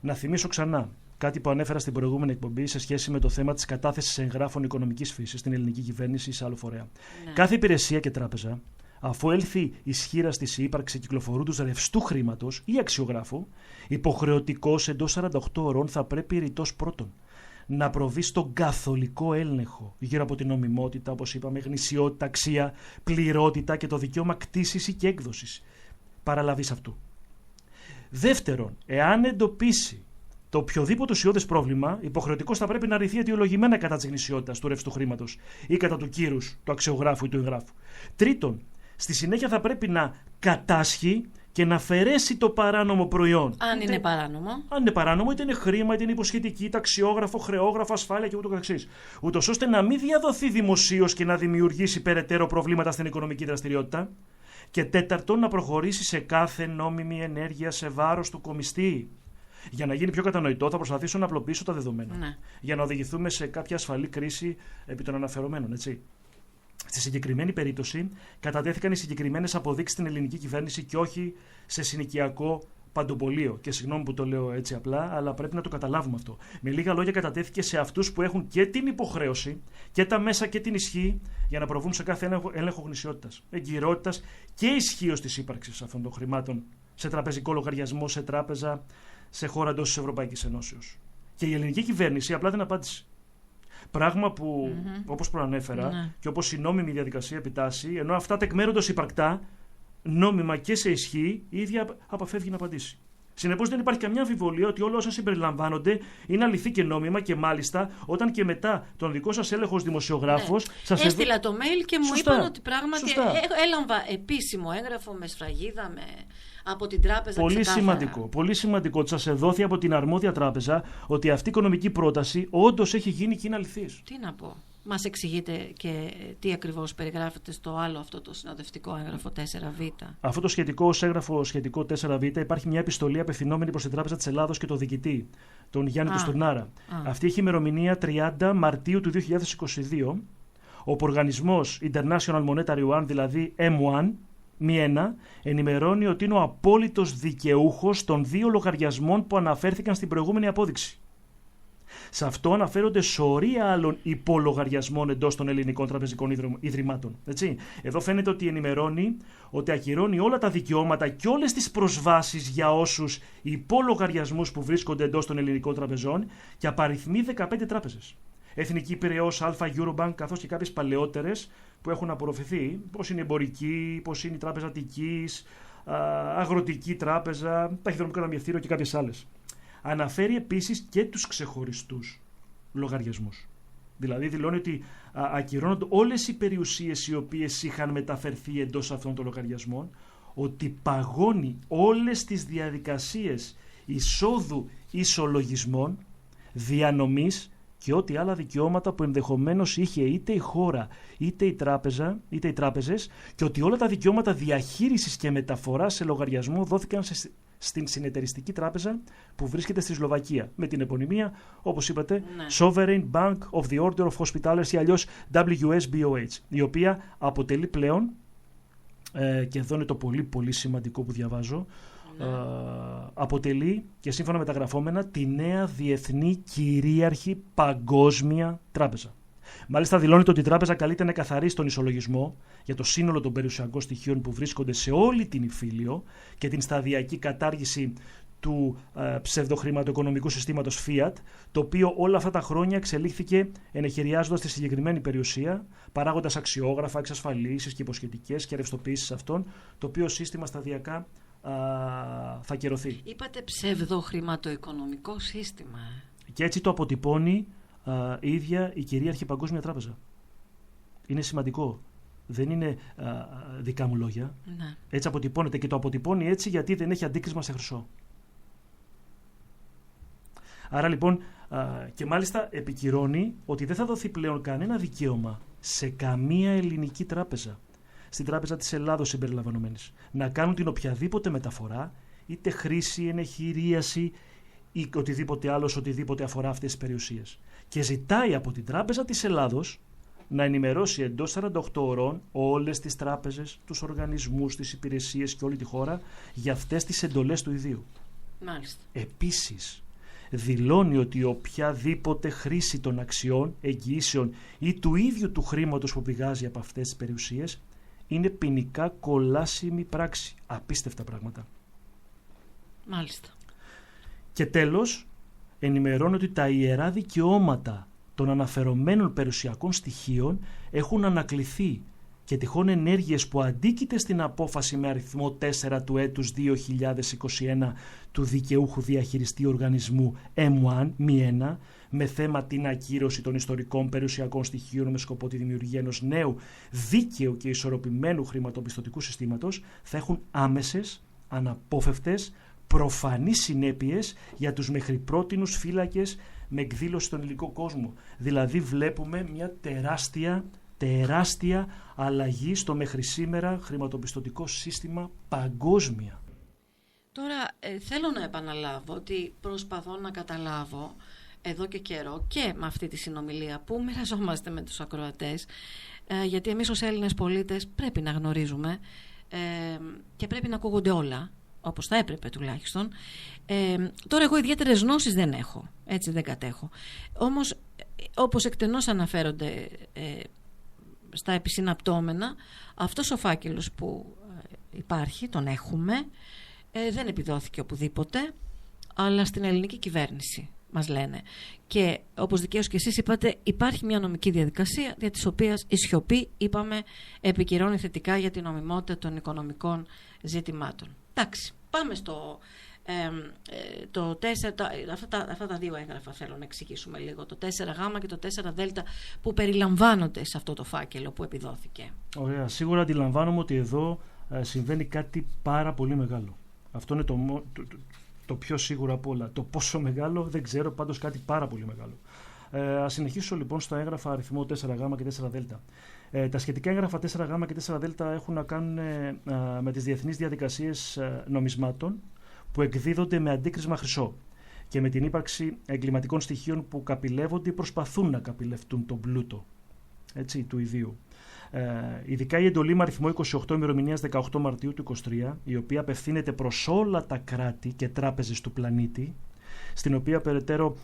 S2: Να θυμίσω ξανά κάτι που ανέφερα στην προηγούμενη εκπομπή σε σχέση με το θέμα της κατάθεσης εγγράφων οικονομικής φύσης στην ελληνική κυβέρνηση ή σε άλλο φορέα. Ναι. Κάθε υπηρεσία και τράπεζα, αφού έλθει ισχύρα στη ύπαρξη κυκλοφορούντος ρευστού χρήματος ή αξιογράφου, υποχρεωτικώς εντός 48 ώρων θα πρέπει ρητός πρώτον να προβεί στον καθολικό έλεγχο γύρω από την νομιμότητα, όπως είπαμε, γνησιότητα, αξία, πληρότητα και το δικαίωμα κτήσης ή και έκδοσης παραλαβής αυτού. Δεύτερον, εάν εντοπίσει το οποιοδήποτε ουσιώδες πρόβλημα, υποχρεωτικώς θα πρέπει να ρυθεί αιτιολογημένα κατά της γνησιότητας του ρευστού χρήματος ή κατά του κύρους του αξιογράφου ή του εγγράφου. Τρίτον, στη συνέχεια θα πρέπει να κατάσχει και να αφαιρέσει το παράνομο προϊόν.
S1: Αν είναι παράνομο.
S2: Αν είναι παράνομο, είτε είναι χρήμα, είτε είναι υποσχετική, είτε αξιόγραφο, χρεόγραφο, ασφάλεια και ούτω καθεξής. Ούτως ώστε να μην διαδοθεί δημοσίως και να δημιουργήσει περαιτέρω προβλήματα στην οικονομική δραστηριότητα. Και τέταρτον, να προχωρήσει σε κάθε νόμιμη ενέργεια σε βάρος του κομιστή. Για να γίνει πιο κατανοητό, θα προσπαθήσω να απλοποιήσω τα δεδομένα. Ναι. Για να οδηγηθούμε σε κάποια ασφαλή κρίση επί των αναφερομένων, έτσι. Στη συγκεκριμένη περίπτωση, κατατέθηκαν οι συγκεκριμένες αποδείξεις στην ελληνική κυβέρνηση και όχι σε συνοικιακό παντοπολείο. Και συγγνώμη που το λέω έτσι απλά, αλλά πρέπει να το καταλάβουμε αυτό. Με λίγα λόγια, κατατέθηκε σε αυτούς που έχουν και την υποχρέωση και τα μέσα και την ισχύ για να προβούν σε κάθε έλεγχο γνησιότητας, εγκυρότητας και ισχύως της ύπαρξης αυτών των χρημάτων σε τραπεζικό λογαριασμό, σε τράπεζα, σε χώρα εντός της Ευρωπαϊκής Ενώσεως. Και η ελληνική κυβέρνηση απλά δεν απάντησε. Πράγμα που, όπως προανέφερα, και όπως η νόμιμη διαδικασία επιτάσσει, ενώ αυτά τεκμέρονται υπαρκτά, νόμιμα και σε ισχύ, η ίδια αποφεύγει να απαντήσει. Συνεπώς δεν υπάρχει καμιά αμφιβολία ότι όλα όσα συμπεριλαμβάνονται είναι αληθή και νόμιμα, και μάλιστα όταν και μετά τον δικό σας έλεγχο ως δημοσιογράφος.
S1: Ναι. Έστειλα το mail και μου είπαν ότι πράγματι έλαμβα επίσημο έγγραφο με σφραγίδα, από την τράπεζα.
S2: Πολύ σημαντικό ότι σας εδόθη από την αρμόδια τράπεζα ότι αυτή η οικονομική πρόταση όντως έχει γίνει και είναι αληθής.
S1: Τι να πω. Μας εξηγείτε και τι ακριβώς περιγράφεται στο άλλο αυτό το συνοδευτικό έγγραφο 4β.
S2: Αυτό το σχετικό έγγραφο σχετικό 4β υπάρχει μια επιστολή απευθυνόμενη προς την Τράπεζα της Ελλάδος και τον διοικητή, τον Γιάννη Τουστουρνάρα. Αυτή έχει ημερομηνία 30 Μαρτίου του 2022, όπου ο οργανισμός International Monetary One, δηλαδή M1, ενημερώνει ότι είναι ο απόλυτος δικαιούχος των 2 λογαριασμών που αναφέρθηκαν στην προηγούμενη απόδειξη. Σε αυτό αναφέρονται σωρία άλλων υπολογαριασμών εντός των ελληνικών τραπεζικών ιδρυμάτων. Έτσι. Εδώ φαίνεται ότι ενημερώνει ότι ακυρώνει όλα τα δικαιώματα και όλες τις προσβάσεις για όσους υπολογαριασμούς που βρίσκονται εντός των ελληνικών τραπεζών και απαριθμεί 15 τράπεζες. Εθνική Πειραιώς, Αλφα, Eurobank, καθώς και κάποιες παλαιότερες που έχουν απορροφηθεί, πώς είναι η Εμπορική, πώς είναι η Τράπεζα Αττικής, Αγροτική Τράπεζα, Ταχυδρομικό Ταμιευτήριο και κάποιες άλλες. Αναφέρει επίσης και τους ξεχωριστούς λογαριασμούς. Δηλαδή δηλώνει ότι ακυρώνονται όλες οι περιουσίες οι οποίες είχαν μεταφερθεί εντός αυτών των λογαριασμών, ότι παγώνει όλες τις διαδικασίες εισόδου ισολογισμών, διανομής και ό,τι άλλα δικαιώματα που ενδεχομένως είχε είτε η χώρα είτε η τράπεζα, είτε οι τράπεζες, και ότι όλα τα δικαιώματα διαχείρισης και μεταφοράς σε λογαριασμό δόθηκαν στην συνεταιριστική τράπεζα που βρίσκεται στη Σλοβακία, με την επωνυμία, όπως είπατε, Sovereign Bank of the Order of Hospitality, αλλιώς WSBOH, η οποία αποτελεί πλέον, και εδώ είναι το πολύ πολύ σημαντικό που διαβάζω, αποτελεί, και σύμφωνα με τα γραφόμενα, τη νέα διεθνή κυρίαρχη παγκόσμια τράπεζα. Μάλιστα δηλώνεται ότι η τράπεζα καλείται να καθαρίσει τον ισολογισμό για το σύνολο των περιουσιακών στοιχείων που βρίσκονται σε όλη την υφήλιο και την σταδιακή κατάργηση του ψευδοχρηματοοικονομικού συστήματος Fiat, το οποίο όλα αυτά τα χρόνια εξελίχθηκε ενεχειριάζοντας τη συγκεκριμένη περιουσία, παράγοντας αξιόγραφα, εξασφαλίσεις και υποσχετικές και ρευστοποιήσεις αυτών, το οποίο σύστημα σταδιακά θα ακυρωθεί.
S1: Είπατε ψευδοχρηματοοικονομικό σύστημα.
S2: Και έτσι το αποτυπώνει η ίδια η κυρίαρχη παγκόσμια τράπεζα. είναι σημαντικό. Δεν είναι δικά μου λόγια.
S1: Ναι.
S2: Έτσι αποτυπώνεται και το αποτυπώνει έτσι γιατί δεν έχει αντίκρισμα σε χρυσό. Άρα λοιπόν και μάλιστα επικυρώνει ότι δεν θα δοθεί πλέον κανένα δικαίωμα σε καμία ελληνική τράπεζα, στην Τράπεζα της Ελλάδος συμπεριλαμβανομένης, να κάνουν την οποιαδήποτε μεταφορά, είτε χρήση, ενεχειρίαση ή οτιδήποτε αφορά αυτές τις περιουσίες. Και ζητάει από την Τράπεζα της Ελλάδος να ενημερώσει εντός 48 ωρών όλες τις τράπεζες, τους οργανισμούς, τις υπηρεσίες και όλη τη χώρα για αυτές τις εντολές του ιδίου.
S1: Μάλιστα.
S2: Επίσης, δηλώνει ότι οποιαδήποτε χρήση των αξιών, εγγυήσεων ή του ίδιου του χρήματος που πηγάζει από αυτές τις περιουσίες είναι ποινικά κολάσιμη πράξη. Απίστευτα πράγματα.
S1: Μάλιστα.
S2: Και τέλος, ενημερώνει ότι τα ιερά δικαιώματα των αναφερομένων περιουσιακών στοιχείων έχουν ανακληθεί και τυχόν ενέργειες που αντίκειται στην απόφαση με αριθμό 4 του έτους 2021 του δικαιούχου διαχειριστή οργανισμού M1 με θέμα την ακύρωση των ιστορικών περιουσιακών στοιχείων με σκοπό τη δημιουργία ενός νέου δίκαιου και ισορροπημένου χρηματοπιστωτικού συστήματος θα έχουν άμεσες, αναπόφευτες, προφανείς συνέπειες για τους μέχρι πρότινους φύλακες με εκδήλωση στον ελληνικό κόσμο. Δηλαδή βλέπουμε μια τεράστια αλλαγή στο μέχρι σήμερα χρηματοπιστωτικό σύστημα παγκόσμια.
S1: Τώρα θέλω να επαναλάβω ότι προσπαθώ να καταλάβω εδώ και καιρό και με αυτή τη συνομιλία που μοιραζόμαστε με τους ακροατές, γιατί εμείς ως Έλληνες πολίτες πρέπει να γνωρίζουμε και πρέπει να ακούγονται όλα, όπως θα έπρεπε τουλάχιστον. Τώρα εγώ ιδιαίτερες γνώσεις δεν έχω, έτσι δεν κατέχω. Όμως όπως εκτενώς αναφέρονται στα επισυναπτώμενα, αυτός ο φάκελος που υπάρχει, τον έχουμε, δεν επιδόθηκε οπουδήποτε, αλλά στην ελληνική κυβέρνηση μας λένε. Και όπως δικαίως και εσείς είπατε, υπάρχει μια νομική διαδικασία για της οποίας η σιωπή, είπαμε, επικυρώνει θετικά για την νομιμότητα των οικονομικών ζητημάτων. Εντάξει, πάμε στο το 4, αυτά τα δύο έγγραφα θέλω να εξηγήσουμε λίγο, το 4Γ και το 4Δ που περιλαμβάνονται σε αυτό το φάκελο που επιδόθηκε.
S2: Ωραία, σίγουρα αντιλαμβάνομαι ότι εδώ συμβαίνει κάτι πάρα πολύ μεγάλο. Αυτό είναι το πιο σίγουρο από όλα. Το πόσο μεγάλο δεν ξέρω, πάντως κάτι πάρα πολύ μεγάλο. Ας συνεχίσω λοιπόν στα έγγραφα αριθμό 4Γ και 4Δ. Τα σχετικά έγγραφα 4Γ και 4Δ έχουν να κάνουν με τις διεθνείς διαδικασίες νομισμάτων που εκδίδονται με αντίκρισμα χρυσό και με την ύπαρξη εγκληματικών στοιχείων που καπηλεύονται ή προσπαθούν να καπηλευτούν τον πλούτο, έτσι, του ιδίου. Ειδικά η εντολή με αριθμό 28 ημερομηνίας 18 Μαρτίου του 2023, η οποία απευθύνεται προς όλα τα κράτη και τράπεζες του πλανήτη, στην οποία περαιτέρω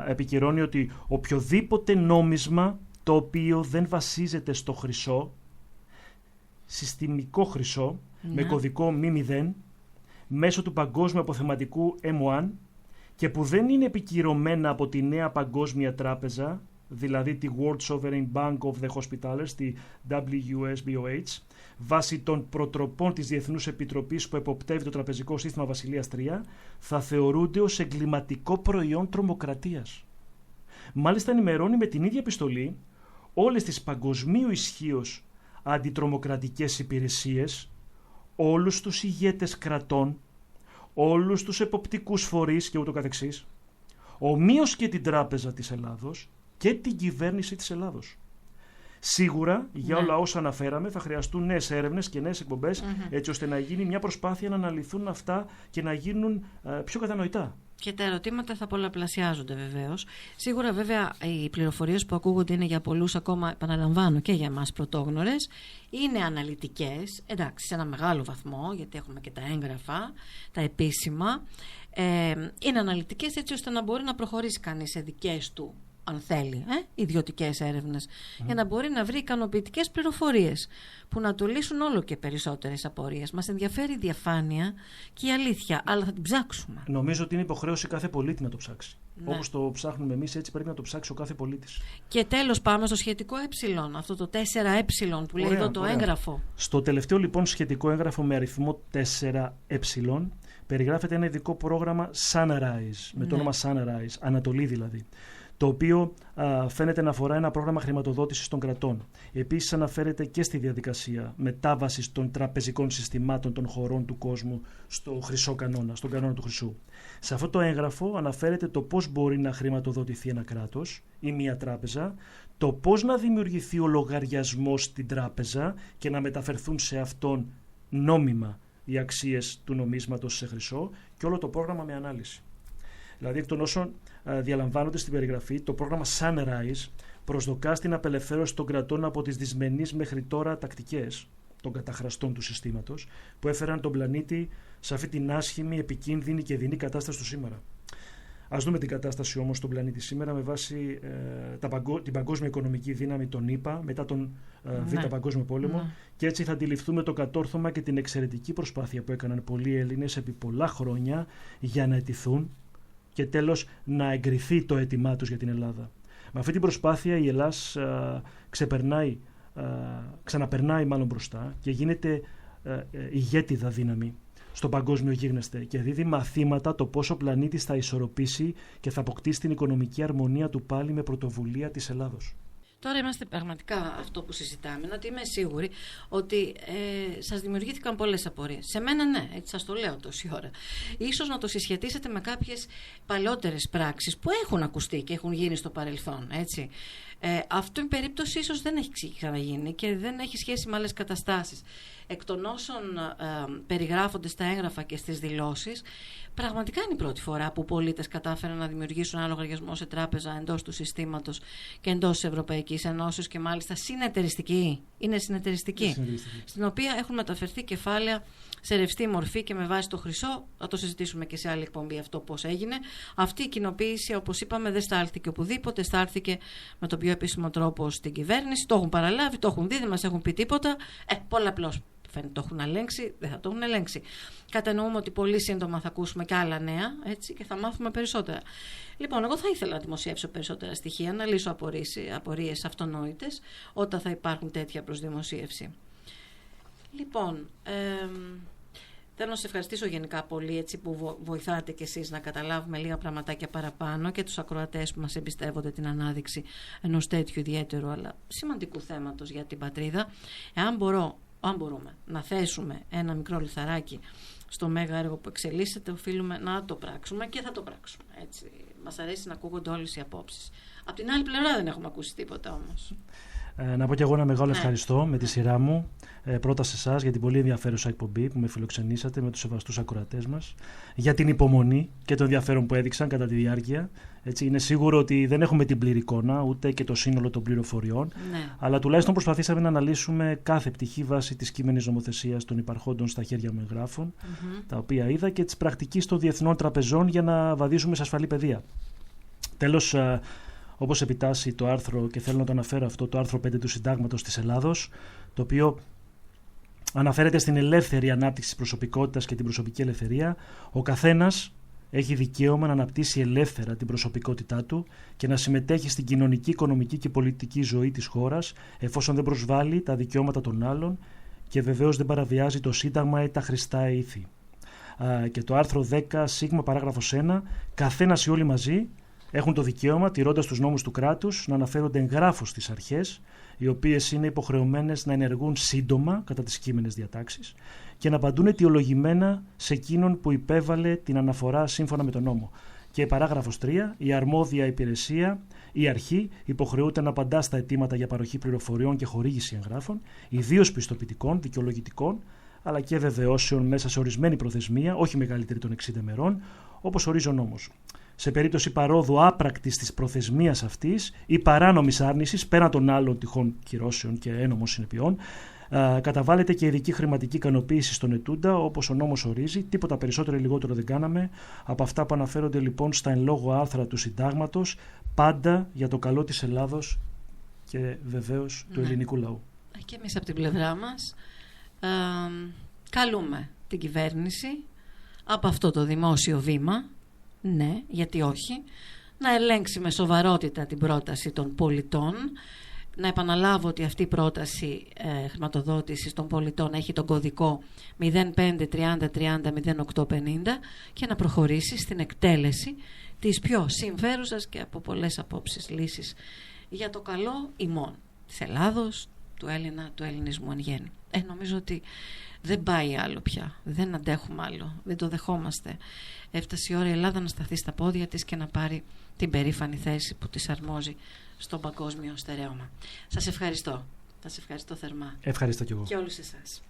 S2: επικυρώνει ότι οποιοδήποτε νόμισμα το οποίο δεν βασίζεται στο χρυσό, συστημικό χρυσό, με κωδικό μη0, μέσω του παγκόσμιου αποθεματικού M1 και που δεν είναι επικυρωμένα από τη νέα παγκόσμια τράπεζα, δηλαδή τη World Sovereign Bank of the Hospitallers, τη WSBOH, βάσει των προτροπών της Διεθνούς Επιτροπής που εποπτεύει το τραπεζικό σύστημα Βασιλείας 3, θα θεωρούνται ως εγκληματικό προϊόν τρομοκρατίας. Μάλιστα ενημερώνει με την ίδια επιστολή όλες τις παγκοσμίου ισχύως αντιτρομοκρατικές υπηρεσίες, όλους τους ηγέτες κρατών, όλους τους εποπτικούς φορείς και ούτω καθεξής, ομοίως και την Τράπεζα της Ελλάδος και την κυβέρνηση της Ελλάδος. Σίγουρα για όλα όσα αναφέραμε θα χρειαστούν νέες έρευνες και νέες εκπομπές, έτσι ώστε να γίνει μια προσπάθεια να αναλυθούν αυτά και να γίνουν πιο κατανοητά.
S1: Και τα ερωτήματα θα πολλαπλασιάζονται βεβαίως. Σίγουρα βέβαια οι πληροφορίες που ακούγονται είναι για πολλούς ακόμα, επαναλαμβάνω και για εμάς πρωτόγνωρες, είναι αναλυτικές, εντάξει, σε ένα μεγάλο βαθμό, γιατί έχουμε και τα έγγραφα, τα επίσημα, είναι αναλυτικές έτσι ώστε να μπορεί να προχωρήσει κανείς σε δικές του, αν θέλει, ιδιωτικές έρευνες, για να μπορεί να βρει ικανοποιητικές πληροφορίες που να του λύσουν όλο και περισσότερες απορίες. Μας ενδιαφέρει η διαφάνεια και η αλήθεια, αλλά θα την ψάξουμε.
S2: Νομίζω ότι είναι υποχρέωση κάθε πολίτη να το ψάξει. Ναι. Όπως το ψάχνουμε εμείς, έτσι πρέπει να το ψάξει ο κάθε πολίτης.
S1: Και τέλος πάμε στο σχετικό αυτό το 4 που λέει εδώ το έγγραφο.
S2: Στο τελευταίο λοιπόν σχετικό έγγραφο με αριθμό 4 περιγράφεται ένα ειδικό πρόγραμμα Sunrise, με το όνομα Sunrise, Ανατολή δηλαδή, το οποίο φαίνεται να αφορά ένα πρόγραμμα χρηματοδότησης των κρατών. Επίσης αναφέρεται και στη διαδικασία μετάβασης των τραπεζικών συστημάτων των χωρών του κόσμου στο χρυσό κανόνα, στον κανόνα του χρυσού. Σε αυτό το έγγραφο αναφέρεται το πώς μπορεί να χρηματοδοτηθεί ένα κράτος ή μια τράπεζα, το πώς να δημιουργηθεί ο λογαριασμός στην τράπεζα και να μεταφερθούν σε αυτόν νόμιμα οι αξίες του νομίσματος σε χρυσό και όλο το πρόγραμμα με ανάλυση. Δηλαδή, εκ των όσων διαλαμβάνονται στην περιγραφή, το πρόγραμμα Sunrise προσδοκά στην απελευθέρωση των κρατών από τις δυσμενείς μέχρι τώρα τακτικές των καταχραστών του συστήματος που έφεραν τον πλανήτη σε αυτή την άσχημη, επικίνδυνη και δεινή κατάσταση του σήμερα. Ας δούμε την κατάσταση όμως στον πλανήτη σήμερα με βάση την παγκόσμια οικονομική δύναμη των ΗΠΑ μετά τον Β' Παγκόσμιο Πόλεμο και έτσι θα αντιληφθούμε το κατόρθωμα και την εξαιρετική προσπάθεια που έκαναν πολλοί Έλληνες επί πολλά χρόνια για να αιτηθούν και τέλος να εγκριθεί το αίτημά τους για την Ελλάδα. Με αυτή την προσπάθεια η Ελλάς ξαναπερνάει μάλλον μπροστά και γίνεται ηγέτιδα δύναμη στο παγκόσμιο γίγνεσθε και δίδει μαθήματα το πόσο ο πλανήτης θα ισορροπήσει και θα αποκτήσει την οικονομική αρμονία του πάλι με πρωτοβουλία της Ελλάδος.
S1: Τώρα είμαστε πραγματικά αυτό που συζητάμε, ότι είμαι σίγουρη ότι σας δημιουργήθηκαν πολλές απορίες. Σε μένα ναι, έτσι σας το λέω τόση ώρα. Ίσως να το συσχετίσετε με κάποιες παλιότερες πράξεις που έχουν ακουστεί και έχουν γίνει στο παρελθόν, έτσι. Αυτή η περίπτωση ίσως δεν έχει ξαναγίνει και δεν έχει σχέση με άλλες καταστάσεις. Εκ των όσων περιγράφονται στα έγγραφα και στις δηλώσεις, πραγματικά είναι η πρώτη φορά που πολίτες κατάφεραν να δημιουργήσουν ένα λογαριασμό σε τράπεζα εντός του συστήματος και εντός της Ευρωπαϊκής Ενώσεως και μάλιστα συνεταιριστική. Είναι συνεταιριστική. Στην οποία έχουν μεταφερθεί κεφάλαια σε ρευστή μορφή και με βάση το χρυσό. Θα το συζητήσουμε και σε άλλη εκπομπή αυτό πώς έγινε. Αυτή η κοινοποίηση, όπως είπαμε, δεν στάλθηκε οπουδήποτε. Στάλθηκε με τον πιο επίσημο τρόπο στην κυβέρνηση. Το έχουν παραλάβει, το έχουν δει, δεν μας έχουν πει τίποτα. Πολλαπλώς φαίνεται το έχουν ελέγξει, δεν θα το έχουν ελέγξει. Κατανοούμε ότι πολύ σύντομα θα ακούσουμε και άλλα νέα, έτσι, και θα μάθουμε περισσότερα. Λοιπόν, εγώ θα ήθελα να δημοσιεύσω περισσότερα στοιχεία, να λύσω απορίες αυτονόητες όταν θα υπάρχουν τέτοια προς δημοσίευση. Λοιπόν, θέλω να σας ευχαριστήσω γενικά πολύ, έτσι, που βοηθάτε κι εσείς να καταλάβουμε λίγα πραγματάκια παραπάνω και τους ακροατές που μας εμπιστεύονται την ανάδειξη ενός τέτοιου ιδιαίτερου αλλά σημαντικού θέματος για την πατρίδα. Αν μπορούμε να θέσουμε ένα μικρό λιθαράκι στο μέγα έργο που εξελίσσεται, οφείλουμε να το πράξουμε και θα το πράξουμε. Έτσι. Μας αρέσει να ακούγονται όλες οι απόψεις. Απ' την άλλη πλευρά δεν έχουμε ακούσει τίποτα όμως.
S2: Να πω και εγώ ένα μεγάλο ευχαριστώ με τη σειρά μου. Πρώτα σε εσάς για την πολύ ενδιαφέρουσα εκπομπή που με φιλοξενήσατε με τους σεβαστούς ακροατές μας, για την υπομονή και το ενδιαφέρον που έδειξαν κατά τη διάρκεια. Έτσι, είναι σίγουρο ότι δεν έχουμε την πλήρη εικόνα ούτε και το σύνολο των πληροφοριών, αλλά τουλάχιστον προσπαθήσαμε να αναλύσουμε κάθε πτυχή βάσει της κείμενης νομοθεσίας των υπαρχόντων στα χέρια μου εγγράφων, τα οποία είδα, και της πρακτικής των διεθνών τραπεζών για να βαδίσουμε σε ασφαλή πεδία. Τέλος, όπως επιτάσσει το άρθρο, και θέλω να το αναφέρω αυτό, το άρθρο 5 του Συντάγματος της Ελλάδος, το οποίο αναφέρεται στην ελεύθερη ανάπτυξη της προσωπικότητας και την προσωπική ελευθερία, ο καθένας έχει δικαίωμα να αναπτύσσει ελεύθερα την προσωπικότητά του και να συμμετέχει στην κοινωνική, οικονομική και πολιτική ζωή της χώρας, εφόσον δεν προσβάλλει τα δικαιώματα των άλλων και βεβαίως δεν παραβιάζει το Σύνταγμα ή τα χρηστά ήθη. Και το άρθρο 10 σίγμα παράγραφος 1, καθένας ή όλοι μαζί έχουν το δικαίωμα, τηρώντας τους νόμους του κράτους, να αναφέρονται εγγράφως στις αρχές, οι οποίες είναι υποχρεωμένες να ενεργούν σύντομα κατά τις κείμενες διατάξεις και να απαντούν αιτιολογημένα σε εκείνον που υπέβαλε την αναφορά σύμφωνα με τον νόμο. Και παράγραφος 3, η αρμόδια υπηρεσία, η αρχή, υποχρεούται να απαντά στα αιτήματα για παροχή πληροφοριών και χορήγηση εγγράφων, ιδίως πιστοποιητικών, δικαιολογητικών, αλλά και βεβαιώσεων μέσα σε ορισμένη προθεσμία, όχι μεγαλύτερη των 60 ημερών, όπως ορίζει ο νόμος. Σε περίπτωση παρόδου άπρακτης της προθεσμίας αυτής ή παράνομης άρνησης, πέραν των άλλων τυχόν κυρώσεων και ένομων συνεπειών, καταβάλλεται και ειδική χρηματική ικανοποίηση στον ετούντα, όπως ο νόμος ορίζει. Τίποτα περισσότερο ή λιγότερο δεν κάναμε από αυτά που αναφέρονται λοιπόν στα εν λόγω άρθρα του Συντάγματος, πάντα για το καλό της Ελλάδος και βεβαίως του ελληνικού λαού.
S1: Και εμείς από την πλευρά μας καλούμε την κυβέρνηση από αυτό το δημόσιο βήμα, ναι, γιατί όχι, να ελέγξει με σοβαρότητα την πρόταση των πολιτών. Να επαναλάβω ότι αυτή η πρόταση χρηματοδότησης των πολιτών έχει τον κωδικό 0530300850 και να προχωρήσει στην εκτέλεση της πιο συμφέρουσας και από πολλές απόψεις λύσης για το καλό ημών της Ελλάδος, του Έλληνα, του ελληνισμού εν γέννη. Νομίζω ότι δεν πάει άλλο πια, δεν αντέχουμε άλλο, δεν το δεχόμαστε. Έφτασε η ώρα η Ελλάδα να σταθεί στα πόδια της και να πάρει την περήφανη θέση που της αρμόζει στο παγκόσμιο στερέωμα. Σας ευχαριστώ. Σας ευχαριστώ θερμά.
S2: Ευχαριστώ κι εγώ.
S1: Και όλους εσάς.